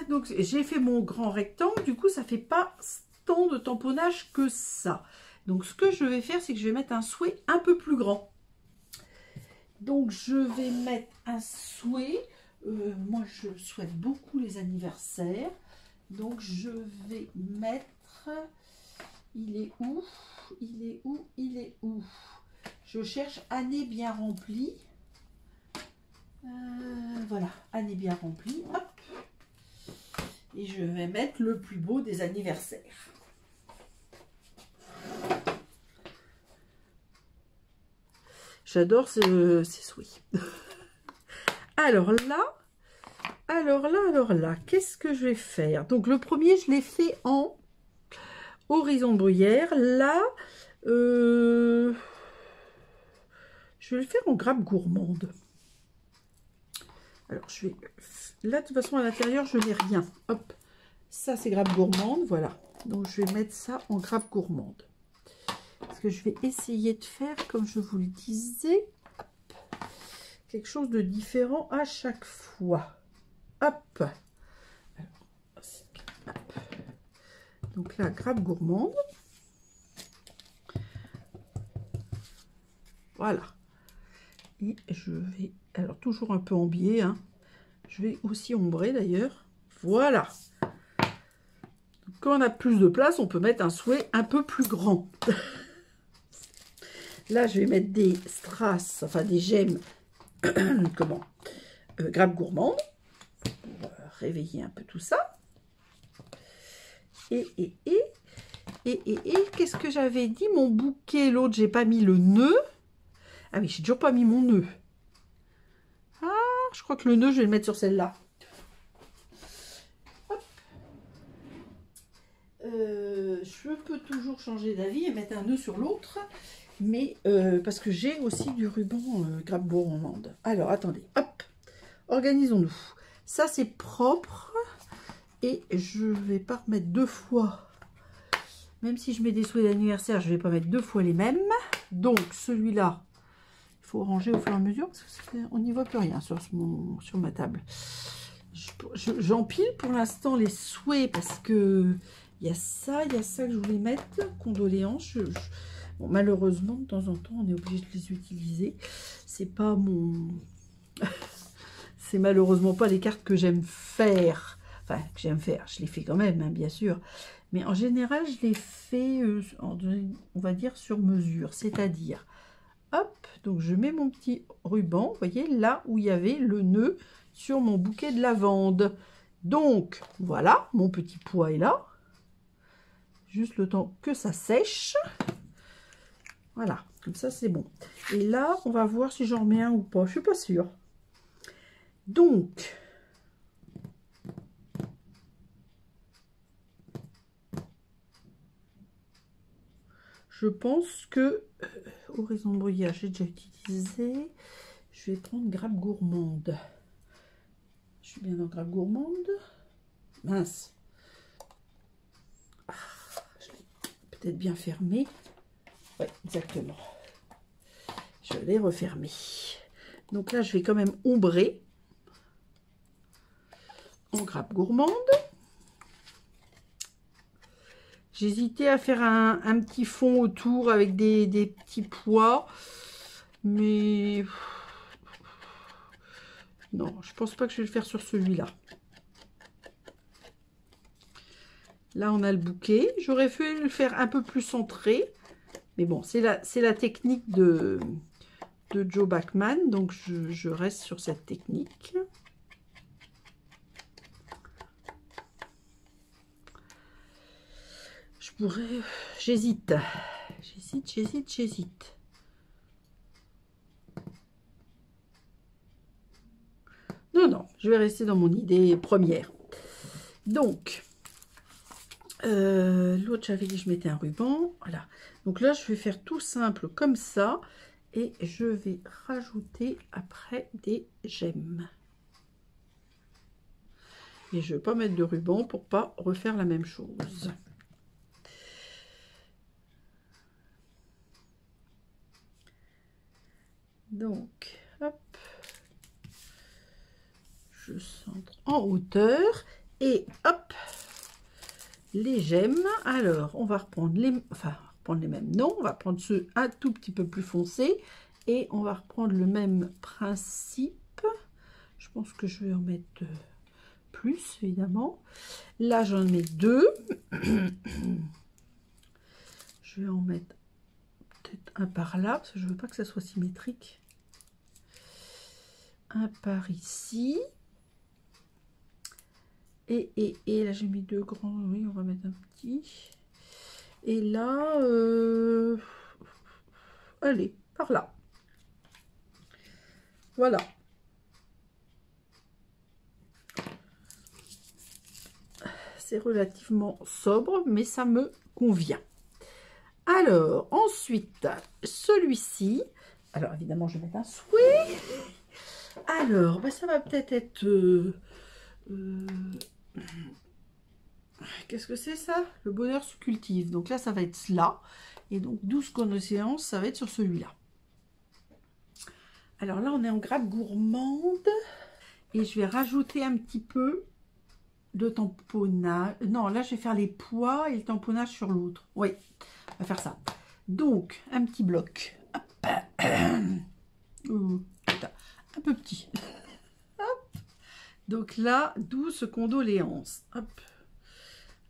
donc j'ai fait mon grand rectangle. Du coup, ça fait pas tant de tamponnage que ça. Donc, ce que je vais faire, c'est que je vais mettre un souhait un peu plus grand. Donc, je vais mettre un souhait. Moi, je souhaite beaucoup les anniversaires. Donc, je vais mettre... Il est où? Il est où? Il est où? Je cherche année bien remplie. Voilà, année bien remplie. Hop. Et je vais mettre le plus beau des anniversaires. J'adore ces souhaits. Alors là, qu'est-ce que je vais faire? Donc le premier, je l'ai fait en Horizon de Bruyère. Là, je vais le faire en grappe gourmande. Alors, je vais... Là, de toute façon, à l'intérieur, je n'ai rien. Hop, ça, c'est grappe gourmande, voilà. Donc, je vais mettre ça en grappe gourmande. Parce que je vais essayer de faire, comme je vous le disais, hop, quelque chose de différent à chaque fois. Hop. Alors, hop. Donc là, grappe gourmande. Voilà. Et je vais, alors toujours un peu en biais, hein. Je vais aussi ombrer d'ailleurs. Voilà. Donc, quand on a plus de place, on peut mettre un souhait un peu plus grand. Là, je vais mettre des strass, enfin des gemmes, comment, grappe gourmande, pour réveiller un peu tout ça. Et qu'est-ce que j'avais dit? Mon bouquet, l'autre, j'ai pas mis le nœud. Ah oui, j'ai toujours pas mis mon nœud. Ah, je crois que le nœud, je vais le mettre sur celle-là. Je peux toujours changer d'avis et mettre un nœud sur l'autre. Mais parce que j'ai aussi du ruban grappe gourmande. Alors, attendez. Hop. Organisons-nous. Ça, c'est propre. Et je vais pas remettre 2 fois. Même si je mets des souhaits d'anniversaire, je vais pas mettre 2 fois les mêmes. Donc, celui-là, il faut ranger au fur et à mesure. Parce qu'on n'y voit plus rien sur ma table. J'empile pour l'instant les souhaits parce que il y a ça que je voulais mettre. Condoléances. Bon, malheureusement, de temps en temps, on est obligé de les utiliser. C'est pas mon... C'est malheureusement pas les cartes que j'aime faire. Enfin, que j'aime faire. Je les fais quand même, hein, bien sûr. Mais en général, je les fais, on va dire, sur mesure. C'est-à-dire, hop, donc je mets mon petit ruban, vous voyez, là où il y avait le nœud sur mon bouquet de lavande. Donc, voilà, mon petit pois est là. Juste le temps que ça sèche. Voilà, comme ça c'est bon. Et là, on va voir si j'en remets un ou pas. Je suis pas sûre. Donc, je pense que horizon brouillage, j'ai déjà utilisé. Je vais prendre grappe gourmande. Je suis bien dans grappe gourmande. Mince. Ah, je l'ai peut-être bien fermé. Oui, exactement. Je l'ai refermé. Donc là, je vais quand même ombrer en grappe gourmande. J'hésitais à faire un petit fond autour avec des petits pois. Mais non, je pense pas que je vais le faire sur celui-là. Là, on a le bouquet. J'aurais pu le faire un peu plus centré. Mais bon, c'est la technique de Joe Bachman. Donc, je reste sur cette technique. Je pourrais... J'hésite. J'hésite. Non, je vais rester dans mon idée première. Donc, l'autre, j'avais dit que je mettais un ruban. Voilà. Donc là, je vais faire tout simple comme ça. Et je vais rajouter après des gemmes. Et je ne vais pas mettre de ruban pour pas refaire la même chose. Donc, hop. Je centre en hauteur. Et hop. Les gemmes. Alors, on va reprendre les... Enfin, reprendre les mêmes. Non, on va prendre ceux un tout petit peu plus foncés. Et on va reprendre le même principe. Je pense que je vais en mettre plus, évidemment. Là, j'en mets 2. Je vais en mettre peut-être un par là, parce que je ne veux pas que ça soit symétrique. Un par ici. Et là, j'ai mis 2 grands. Oui, on va mettre un petit. Et là, allez, par là. Voilà. C'est relativement sobre, mais ça me convient. Alors, ensuite, celui-ci. Alors, évidemment, je vais mettre un souhait. Alors, bah, ça va peut-être être... qu'est-ce que c'est ça? Le bonheur se cultive. Donc là, ça va être cela. Et donc, 12 connaissances, ça va être sur celui-là. Alors là, on est en grappe gourmande. Et je vais rajouter un petit peu de tamponnage. Non, là, je vais faire les pois et le tamponnage sur l'autre. Oui, on va faire ça. Donc, un petit bloc. Hop. Un peu petit. Hop. Donc là, 12 condoléances. Hop.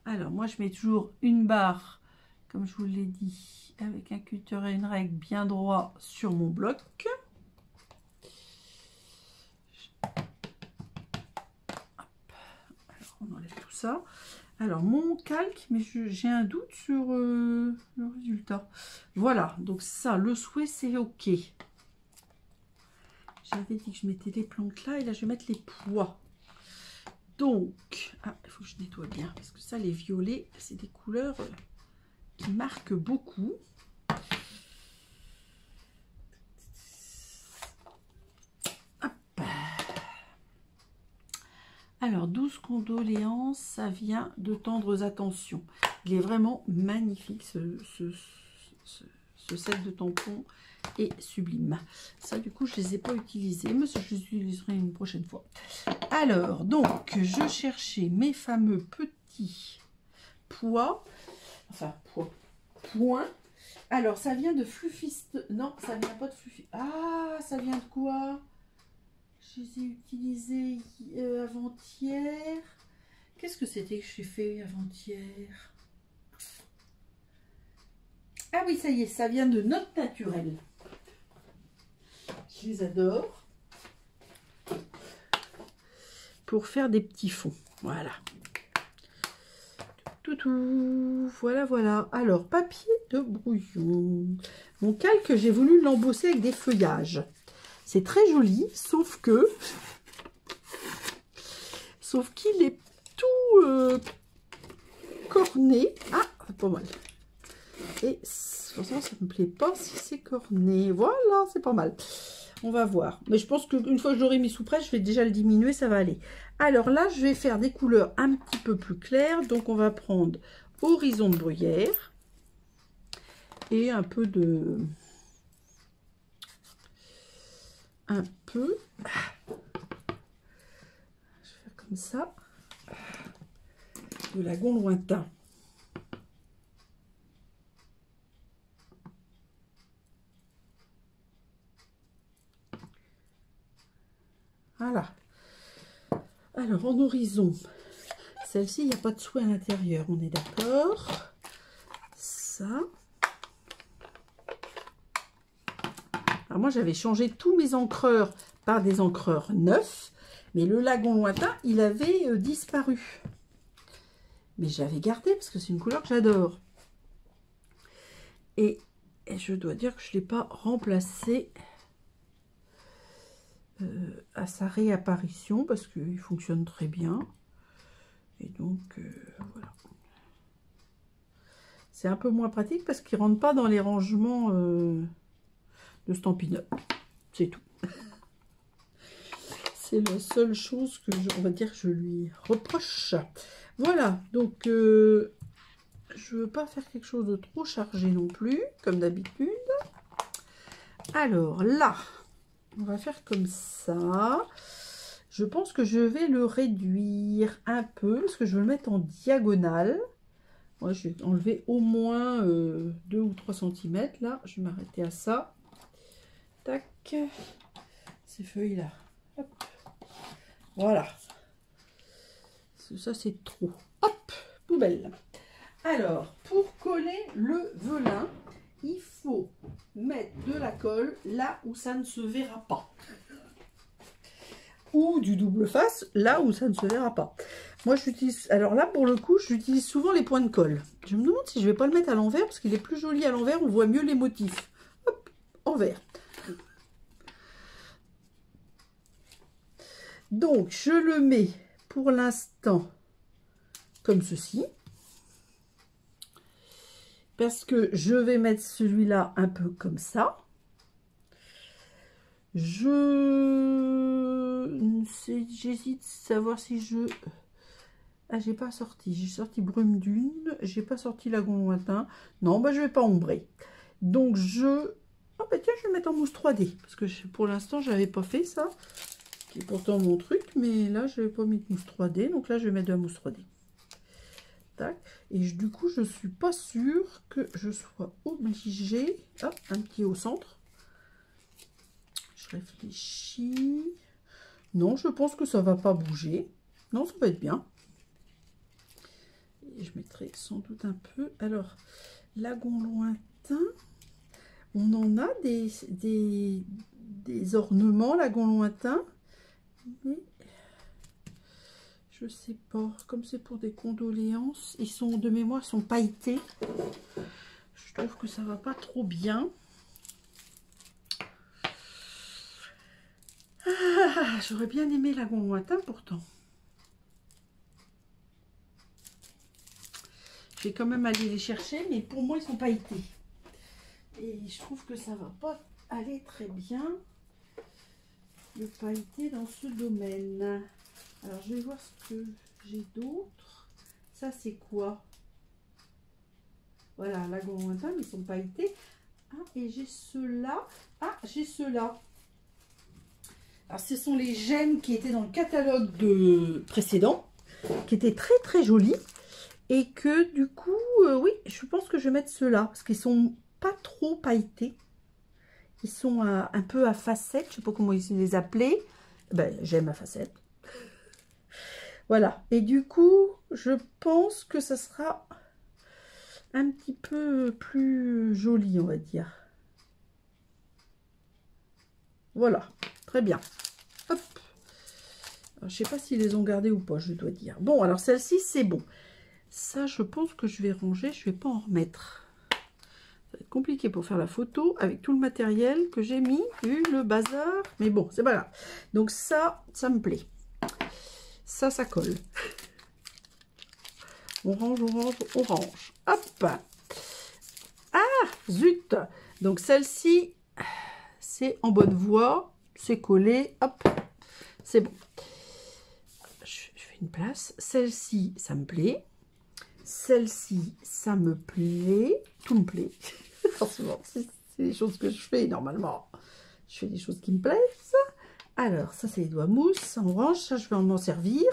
Alors, moi, je mets toujours une barre, comme je vous l'ai dit, avec un cutter et une règle bien droit sur mon bloc. Alors, on enlève tout ça. Alors, mon calque, mais j'ai un doute sur le résultat. Voilà, donc ça, le souhait, c'est OK. J'avais dit que je mettais les plantes là, et là, je vais mettre les pois. Donc, il faut que je nettoie bien, parce que ça, les violets, c'est des couleurs qui marquent beaucoup. Hop. Alors, 12 condoléances, ça vient de tendres attentions. Il est vraiment magnifique, ce set de tampons est sublime. Ça, du coup, je ne les ai pas utilisés, mais je les utiliserai une prochaine fois. Alors, donc, je cherchais mes fameux petits pois. Enfin, points. Alors, ça vient de Fluffist. Non, ça vient pas de Fluffist. Ah, ça vient de quoi? Je les ai utilisés avant-hier. Qu'est-ce que c'était que j'ai fait avant-hier? Ah oui, ça y est, ça vient de Notes Naturelles. Je les adore. pour faire des petits fonds. Voilà. Toutou, voilà, voilà. Alors, papier de brouillon. Mon calque, j'ai voulu l'embosser avec des feuillages. C'est très joli, sauf qu'il est tout corné. Ah, c'est pas mal. Et franchement, ça me plaît pas si c'est corné. Voilà, c'est pas mal. On va voir. Mais je pense qu'une fois que je l'aurai mis sous presse, je vais déjà le diminuer, ça va aller. Alors là, je vais faire des couleurs un petit peu plus claires. Donc, on va prendre Horizon de Bruyère. Et un peu de... Je vais faire comme ça. De Lagon Lointain. Voilà. Alors, en horizon, celle-ci, il n'y a pas de souhait à l'intérieur, on est d'accord. Ça. Alors, moi, j'avais changé tous mes encreurs par des encreurs neufs, mais le Lagon Lointain, il avait disparu. Mais j'avais gardé parce que c'est une couleur que j'adore. Et je dois dire que je ne l'ai pas remplacé à sa réapparition parce qu'il fonctionne très bien. Et donc, voilà. C'est un peu moins pratique parce qu'il ne rentre pas dans les rangements de Stampin' Up. C'est tout. C'est la seule chose que on va dire que je lui reproche. Voilà, donc je ne veux pas faire quelque chose de trop chargé non plus, comme d'habitude. Alors là, on va faire comme ça. Je pense que je vais le réduire un peu, parce que je veux le mettre en diagonale. Moi, je vais enlever au moins 2 ou 3 cm. Là, je vais m'arrêter à ça. Tac. Ces feuilles-là. Voilà. Ça, c'est trop. Hop, poubelle. Alors, pour coller le velin, il faut mettre de la colle là où ça ne se verra pas. Ou du double face là où ça ne se verra pas. Moi, j'utilise... Alors là, pour le coup, j'utilise souvent les points de colle. Je me demande si je vais pas le mettre à l'envers parce qu'il est plus joli à l'envers. On voit mieux les motifs. Hop, envers. Donc, je le mets pour l'instant comme ceci. Parce que je vais mettre celui-là un peu comme ça. J'hésite à savoir si je... Ah, j'ai pas sorti. J'ai sorti Brume Dune. J'ai pas sorti Lagon Lointain. Non, bah je vais pas ombrer. Donc, je... Oh, bah tiens, je vais mettre en mousse 3D. Parce que pour l'instant, j'avais pas fait ça. Qui est pourtant mon truc. Mais là, je n'avais pas mis de mousse 3D. Donc là, je vais mettre de la mousse 3D. Tac. Et du coup, je suis pas sûre que je sois obligée. Hop, un petit au centre. Je réfléchis. Non, je pense que ça va pas bouger. Non, ça va être bien. Et je mettrai sans doute un peu. Alors, Lagon Lointain. On en a des ornements, Lagon Lointain. Mais je sais pas. Comme c'est pour des condoléances, ils sont de mémoire, ils sont pailletés. Je trouve que ça va pas trop bien. Ah, j'aurais bien aimé Lagon Lointain pourtant. Je vais quand même aller les chercher, mais pour moi, ils sont pailletés. Et je trouve que ça va pas aller très bien, le pailleté dans ce domaine. Alors, je vais voir ce que j'ai d'autre. Ça, c'est quoi? Voilà, Lagon Lointain, mais ils sont pailletés. Ah, et j'ai ceux-là. Ah, j'ai ceux-là. Alors, ce sont les gemmes qui étaient dans le catalogue précédent, qui étaient très très jolis. Et que du coup, oui, je pense que je vais mettre ceux-là, parce qu'ils sont pas trop pailletés. Ils sont un peu à facettes, je sais pas comment ils les appelaient. Ben, j'aime à facettes. Voilà, et du coup, je pense que ça sera un petit peu plus joli, on va dire. Voilà, très bien. Hop. Alors, je sais pas s'ils les ont gardées ou pas, je dois dire. Bon, alors celle-ci, c'est bon. Ça, je pense que je vais ranger. Je vais pas en remettre. Ça va être compliqué pour faire la photo avec tout le matériel que j'ai mis, vu le bazar. Mais bon, c'est pas grave. Donc ça me plaît. Ça colle. On range, on range, on range. Hop. Ah, zut. Donc celle-ci, c'est en bonne voie. C'est collé. Hop. C'est bon. Je fais une place. Celle-ci, ça me plaît. Celle-ci, ça me plaît. Tout me plaît. Forcément, c'est des choses que je fais normalement. Je fais des choses qui me plaisent. Alors, ça, c'est les doigts mousse. Ça, on range. Ça, je vais m'en servir.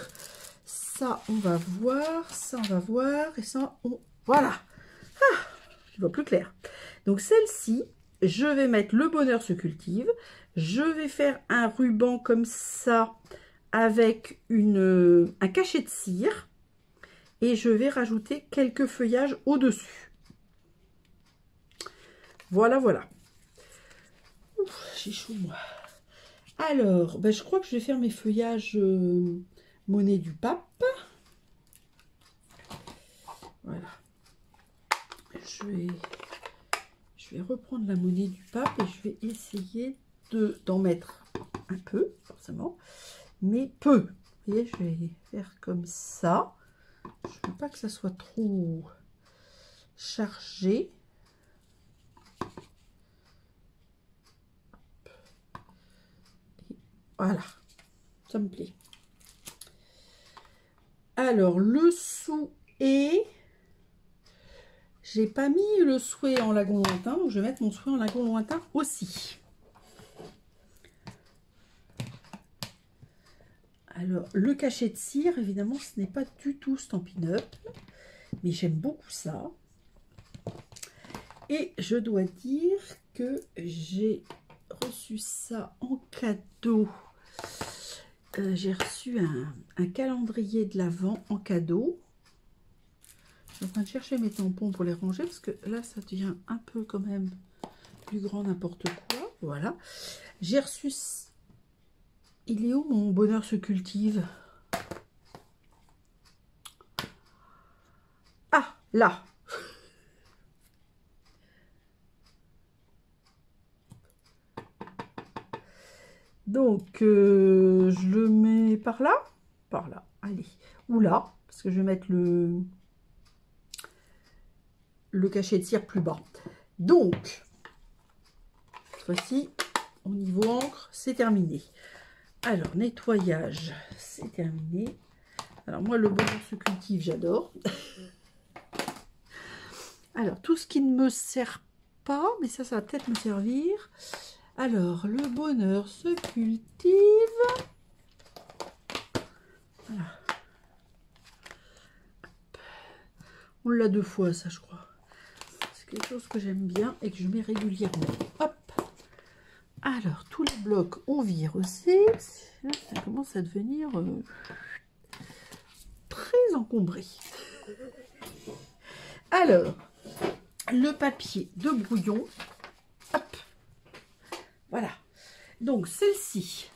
Ça, on va voir. Ça, on va voir. Et ça, on... Voilà. Ah, je vois plus clair. Donc, celle-ci, je vais mettre le bonheur se cultive. Je vais faire un ruban comme ça avec un cachet de cire. Et je vais rajouter quelques feuillages au-dessus. Voilà, voilà. J'ai chaud, moi. Alors, ben, je crois que je vais faire mes feuillages monnaie du pape. Voilà. Je vais reprendre la monnaie du pape et je vais essayer d'en mettre un peu, forcément, mais peu. Vous voyez, je vais faire comme ça. Je ne veux pas que ça soit trop chargé. Et voilà, ça me plaît. Alors, le souhait, j'ai pas mis le souhait en lagon lointain, donc je vais mettre mon souhait en lagon lointain aussi. Alors, le cachet de cire, évidemment, ce n'est pas du tout Stampin' Up, mais j'aime beaucoup ça. Et je dois dire que j'ai reçu ça en cadeau. J'ai reçu un calendrier de l'Avent en cadeau. Je suis en train de chercher mes tampons pour les ranger, parce que là, ça devient un peu quand même plus grand n'importe quoi. Voilà. J'ai reçu... Il est où mon bonheur se cultive? Ah, là. Donc, je le mets par là. Par là, allez. Ou là, parce que je vais mettre le cachet de cire plus bas. Donc, cette fois-ci, au niveau encre, c'est terminé. Alors, nettoyage, c'est terminé. Alors, moi, le bonheur se cultive, j'adore. Alors, tout ce qui ne me sert pas, mais ça va peut-être me servir. Alors, le bonheur se cultive. Voilà. On l'a 2 fois, ça, je crois. C'est quelque chose que j'aime bien et que je mets régulièrement. Hop. Alors, tous les blocs, on vire aussi. Là, ça commence à devenir très encombré. Alors, le papier de brouillon. Hop. Voilà. Donc, celle-ci,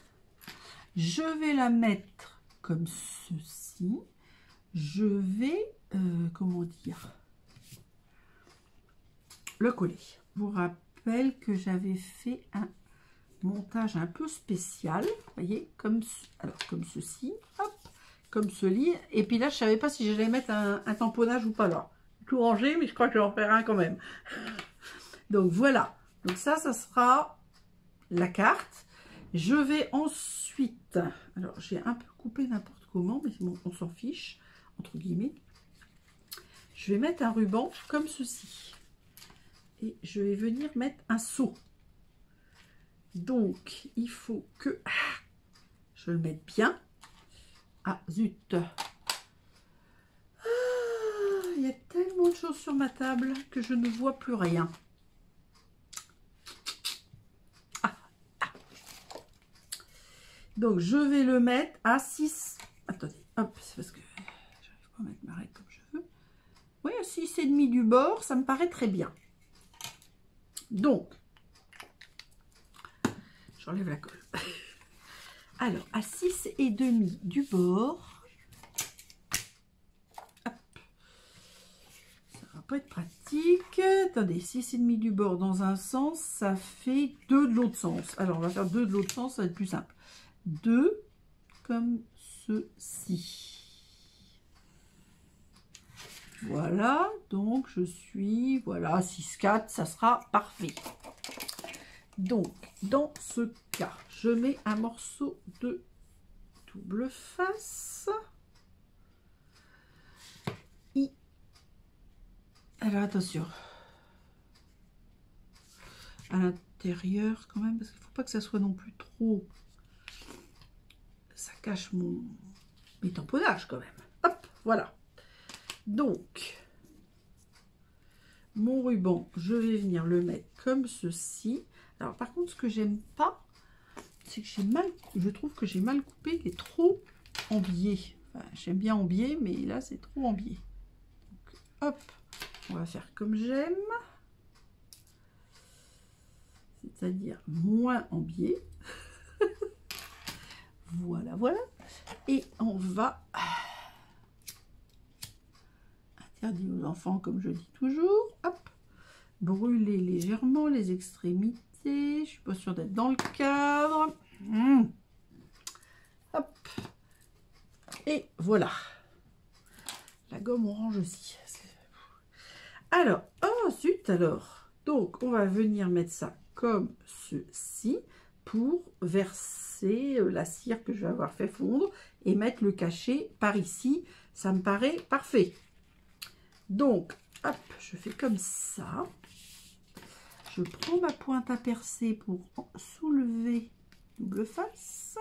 je vais la mettre comme ceci. Je vais, comment dire, le coller. Je vous rappelle que j'avais fait un montage un peu spécial, vous voyez, comme ceci, hop, comme ceci. Et puis là, je savais pas si j'allais mettre un tamponnage ou pas là. Tout rangé, mais je crois que je vais en faire un quand même. Donc voilà. Donc ça sera la carte. Je vais ensuite, alors j'ai un peu coupé n'importe comment, mais bon, on s'en fiche, entre guillemets. Je vais mettre un ruban comme ceci. Et je vais venir mettre un seau. Donc, il faut que je le mette bien. Ah, zut. Il y a tellement de choses sur ma table que je ne vois plus rien. Donc, je vais le mettre à 6. Attendez, hop, c'est parce que j'arrive pas à mettre ma règle comme je veux. Oui, à 6,5 du bord, ça me paraît très bien. Donc, j'enlève la colle. Alors, à 6,5 du bord. Hop. Ça va pas être pratique. Attendez, 6,5 du bord dans un sens, ça fait 2 de l'autre sens. Alors, on va faire 2 de l'autre sens, ça va être plus simple. 2 comme ceci. Voilà, donc je suis, voilà, 6,4, ça sera parfait. Donc, dans ce cas, je mets un morceau de double face. Alors, attention. À l'intérieur, quand même, parce qu'il ne faut pas que ça soit non plus trop... Ça cache mes tamponnages, quand même. Hop, voilà. Donc, mon ruban, je vais venir le mettre comme ceci. Alors, par contre, ce que j'aime pas, c'est que je trouve que j'ai mal coupé, il est trop embié. Enfin, j'aime bien embier, mais là, c'est trop embié. Donc, hop, on va faire comme j'aime. C'est-à-dire moins embié. Voilà, voilà. Et on va... Interdit aux enfants, comme je dis toujours. Hop. Brûler légèrement les extrémités. Je suis pas sûre d'être dans le cadre. Hop. Et voilà. La gomme orange aussi. Alors, oh zut alors. Donc, on va venir mettre ça comme ceci pour verser la cire que je vais avoir fait fondre et mettre le cachet par ici. Ça me paraît parfait. Donc, hop, je fais comme ça. Je prends ma pointe à percer pour soulever double face.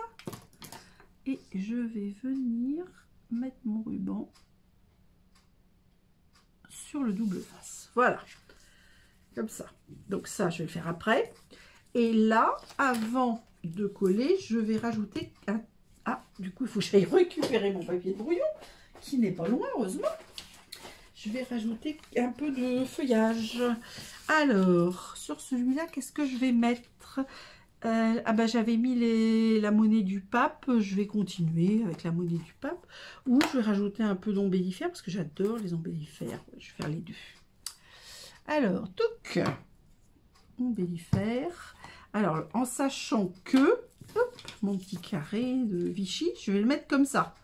Et je vais venir mettre mon ruban sur le double face. Voilà. Comme ça. Donc ça, je vais le faire après. Et là, avant de coller, je vais rajouter un... Ah, du coup, il faut que j'aille récupérer mon papier de brouillon, qui n'est pas loin, heureusement. Je vais rajouter un peu de feuillage. Alors, sur celui-là, qu'est-ce que je vais mettre? Ah bah, j'avais mis la monnaie du pape. Je vais continuer avec la monnaie du pape. Ou je vais rajouter un peu d'embellifère, parce que j'adore les embellifères. Je vais faire les deux. Alors, touc, embellifère. Alors, en sachant que, hop, mon petit carré de Vichy, je vais le mettre comme ça.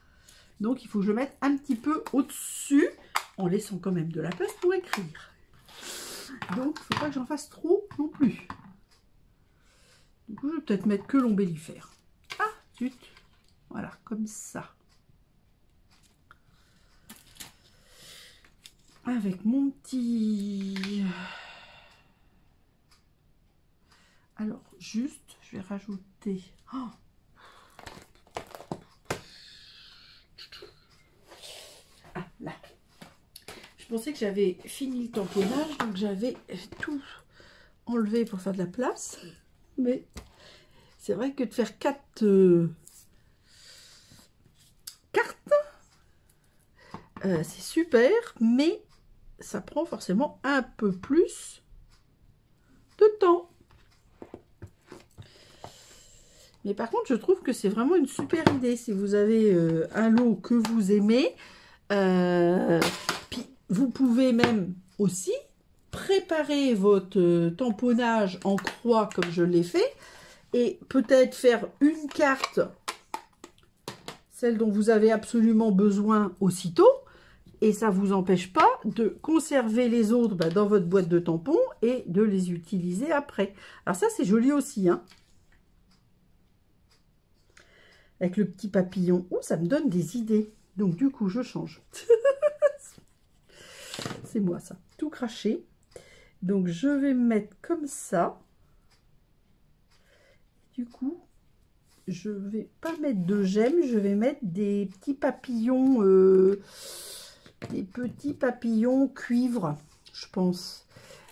Donc, il faut que je le mette un petit peu au-dessus, en laissant quand même de la place pour écrire. Donc, il ne faut pas que j'en fasse trop non plus. Du coup, je vais peut-être mettre que l'embellifère. Ah, zut. Voilà, comme ça. Avec mon petit... Alors, juste, je vais rajouter... Oh, ah, là. Je pensais que j'avais fini le tamponnage, donc j'avais tout enlevé pour faire de la place. Mais c'est vrai que de faire 4 cartes, c'est super, mais ça prend forcément un peu plus de temps. Mais par contre, je trouve que c'est vraiment une super idée. Si vous avez un lot que vous aimez, puis vous pouvez même aussi préparer votre tamponnage en croix comme je l'ai fait et peut-être faire une carte, celle dont vous avez absolument besoin aussitôt, et ça ne vous empêche pas de conserver les autres dans votre boîte de tampons et de les utiliser après. Alors ça, c'est joli aussi, hein, avec le petit papillon. Oh, ça me donne des idées. Donc du coup, je change. C'est moi ça, tout craché. Donc je vais mettre comme ça. Du coup, je vais pas mettre de gemmes, je vais mettre des petits papillons, cuivre, je pense.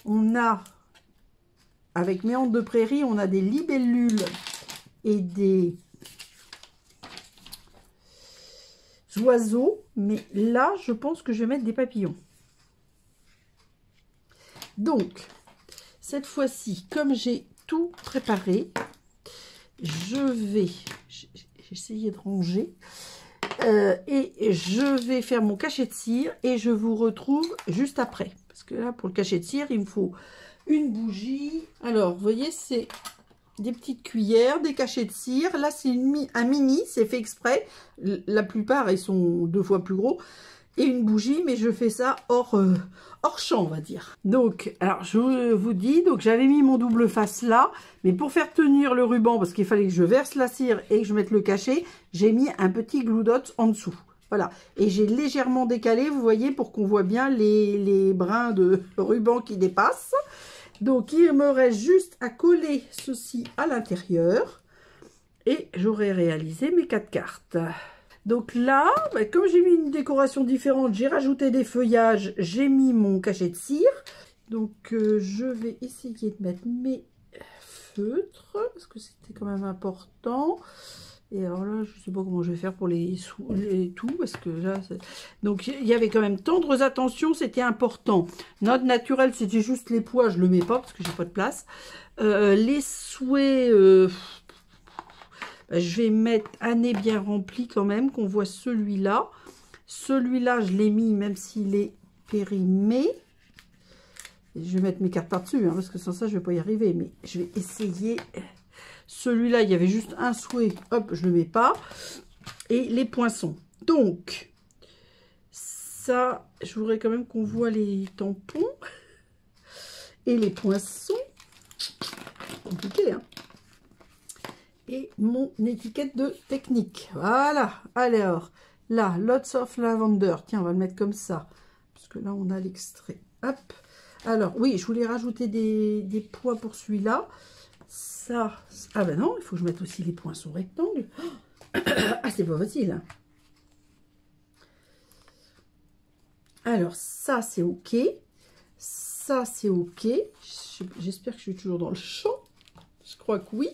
On a, avec Méandre de Prairie, on a des libellules et des oiseaux, mais là, je pense que je vais mettre des papillons. Donc, cette fois-ci, comme j'ai tout préparé, je vais... j'ai essayé de ranger. Et je vais faire mon cachet de cire et je vous retrouve juste après. Parce que là, pour le cachet de cire, il me faut une bougie. Alors, vous voyez, c'est des petites cuillères, des cachets de cire. Là, c'est un mini, c'est fait exprès. La plupart, ils sont 2 fois plus gros. Et une bougie, mais je fais ça hors champ, on va dire. Donc, alors, je vous dis, donc j'avais mis mon double face là, mais pour faire tenir le ruban, parce qu'il fallait que je verse la cire et que je mette le cachet, j'ai mis un petit glue dot en dessous. Voilà, et j'ai légèrement décalé, vous voyez, pour qu'on voit bien les brins de ruban qui dépassent. Donc, il me reste juste à coller ceci à l'intérieur, et j'aurai réalisé mes 4 cartes. Donc là, comme j'ai mis une décoration différente, j'ai rajouté des feuillages, j'ai mis mon cachet de cire. Donc je vais essayer de mettre mes feutres, parce que c'était quand même important. Et alors là, je ne sais pas comment je vais faire pour les tout, parce que là... Donc il y avait quand même tendres attentions, c'était important. Note naturelle, c'était juste les pois, je ne le mets pas, parce que j'ai pas de place. Les souhaits... je vais mettre un nez bien rempli quand même, qu'on voit celui-là. Celui-là, je l'ai mis même s'il est périmé. Et je vais mettre mes cartes par-dessus, hein, parce que sans ça, je ne vais pas y arriver. Mais je vais essayer. Celui-là, il y avait juste un souhait. Hop, je ne le mets pas. Et les poinçons. Donc, ça, je voudrais quand même qu'on voit les tampons. Et les poinçons. Compliqué, hein. Et mon étiquette de technique. Voilà. Alors, là, Lots of Lavender. Tiens, on va le mettre comme ça. Parce que là, on a l'extrait. Hop. Alors, oui, je voulais rajouter des pois pour celui-là. Ça. Ah ben non, il faut que je mette aussi les poinçons rectangles. Ah, c'est pas facile. Alors, ça, c'est OK. Ça, c'est OK. J'espère que je suis toujours dans le champ. Je crois que oui.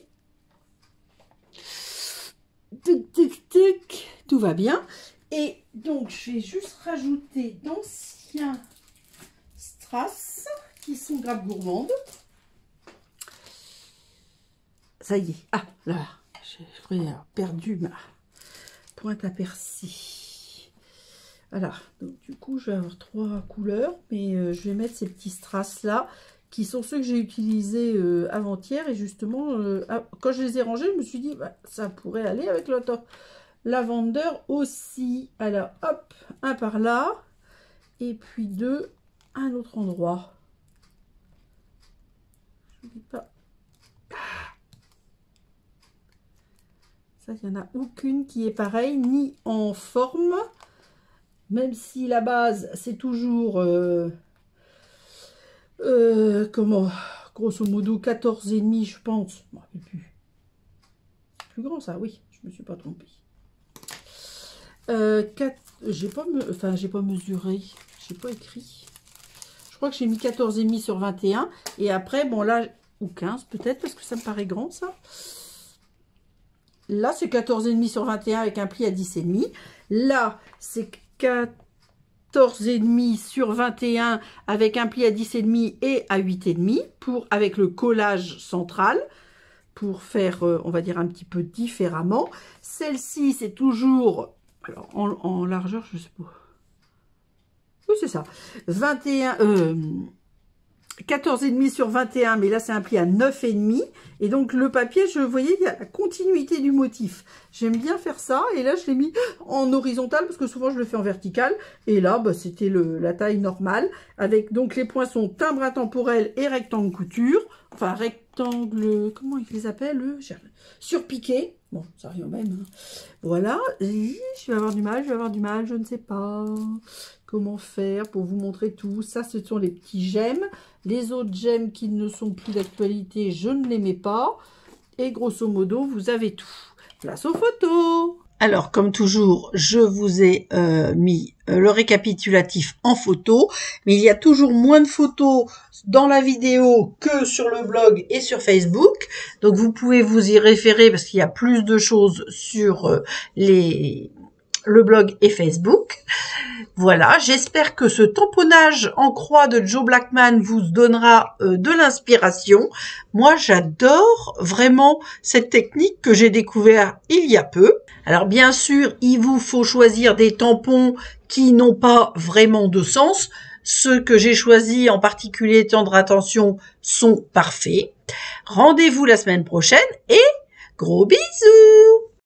Tic, tic, tic. Tout va bien. Et donc, je vais juste rajouter d'anciens strass qui sont grappes gourmandes. Ça y est. Ah, là, j'ai perdu ma pointe à persil. Voilà. Donc, du coup, je vais avoir 3 couleurs. Mais je vais mettre ces petits strass là, qui sont ceux que j'ai utilisés avant-hier. Et justement, quand je les ai rangés, je me suis dit, bah, ça pourrait aller avec l'autre lavender aussi. Alors, hop, un par là. Et puis 2, à un autre endroit. Je ne dis pas. Ça, il n'y en a aucune qui est pareille, ni en forme. Même si la base, c'est toujours... comment, grosso modo 14,5 je pense, je me rappelle plus. C'est plus grand ça, oui, je me suis pas trompée. 4, j'ai pas mesuré, j'ai pas écrit. Je crois que j'ai mis 14,5 sur 21 et après bon là ou 15 peut-être parce que ça me paraît grand ça. Là c'est 14,5 sur 21 avec un pli à 10,5. Là c'est 14,5 sur 21 avec un pli à 10,5 et à 8,5 avec le collage central pour faire, on va dire, un petit peu différemment. Celle-ci, c'est toujours, alors en largeur, je sais pas. Oui, c'est ça. 14,5 sur 21, mais là c'est un pli à 9,5. Et donc le papier, je voyais, il y a la continuité du motif. J'aime bien faire ça. Et là, je l'ai mis en horizontal parce que souvent je le fais en vertical. Et là, bah, c'était la taille normale. Avec donc les poinçons timbre intemporel et rectangle couture. Enfin, rectangle, comment ils les appellent eux? Surpiqué. Bon, ça revient au même. Hein. Voilà. Et je vais avoir du mal, je ne sais pas comment faire pour vous montrer tout. Ça, ce sont les petits gemmes. Les autres gemmes qui ne sont plus d'actualité, je ne les mets pas. Et grosso modo, vous avez tout. Place aux photos. Alors, comme toujours, je vous ai mis le récapitulatif en photo, mais il y a toujours moins de photos dans la vidéo que sur le blog et sur Facebook. Donc, vous pouvez vous y référer parce qu'il y a plus de choses sur le blog et Facebook. Voilà, j'espère que ce tamponnage en croix de Joe Blackman vous donnera de l'inspiration. Moi, j'adore vraiment cette technique que j'ai découvert il y a peu. Alors bien sûr, il vous faut choisir des tampons qui n'ont pas vraiment de sens. Ceux que j'ai choisis, en particulier Tendre Attention, sont parfaits. Rendez-vous la semaine prochaine et gros bisous!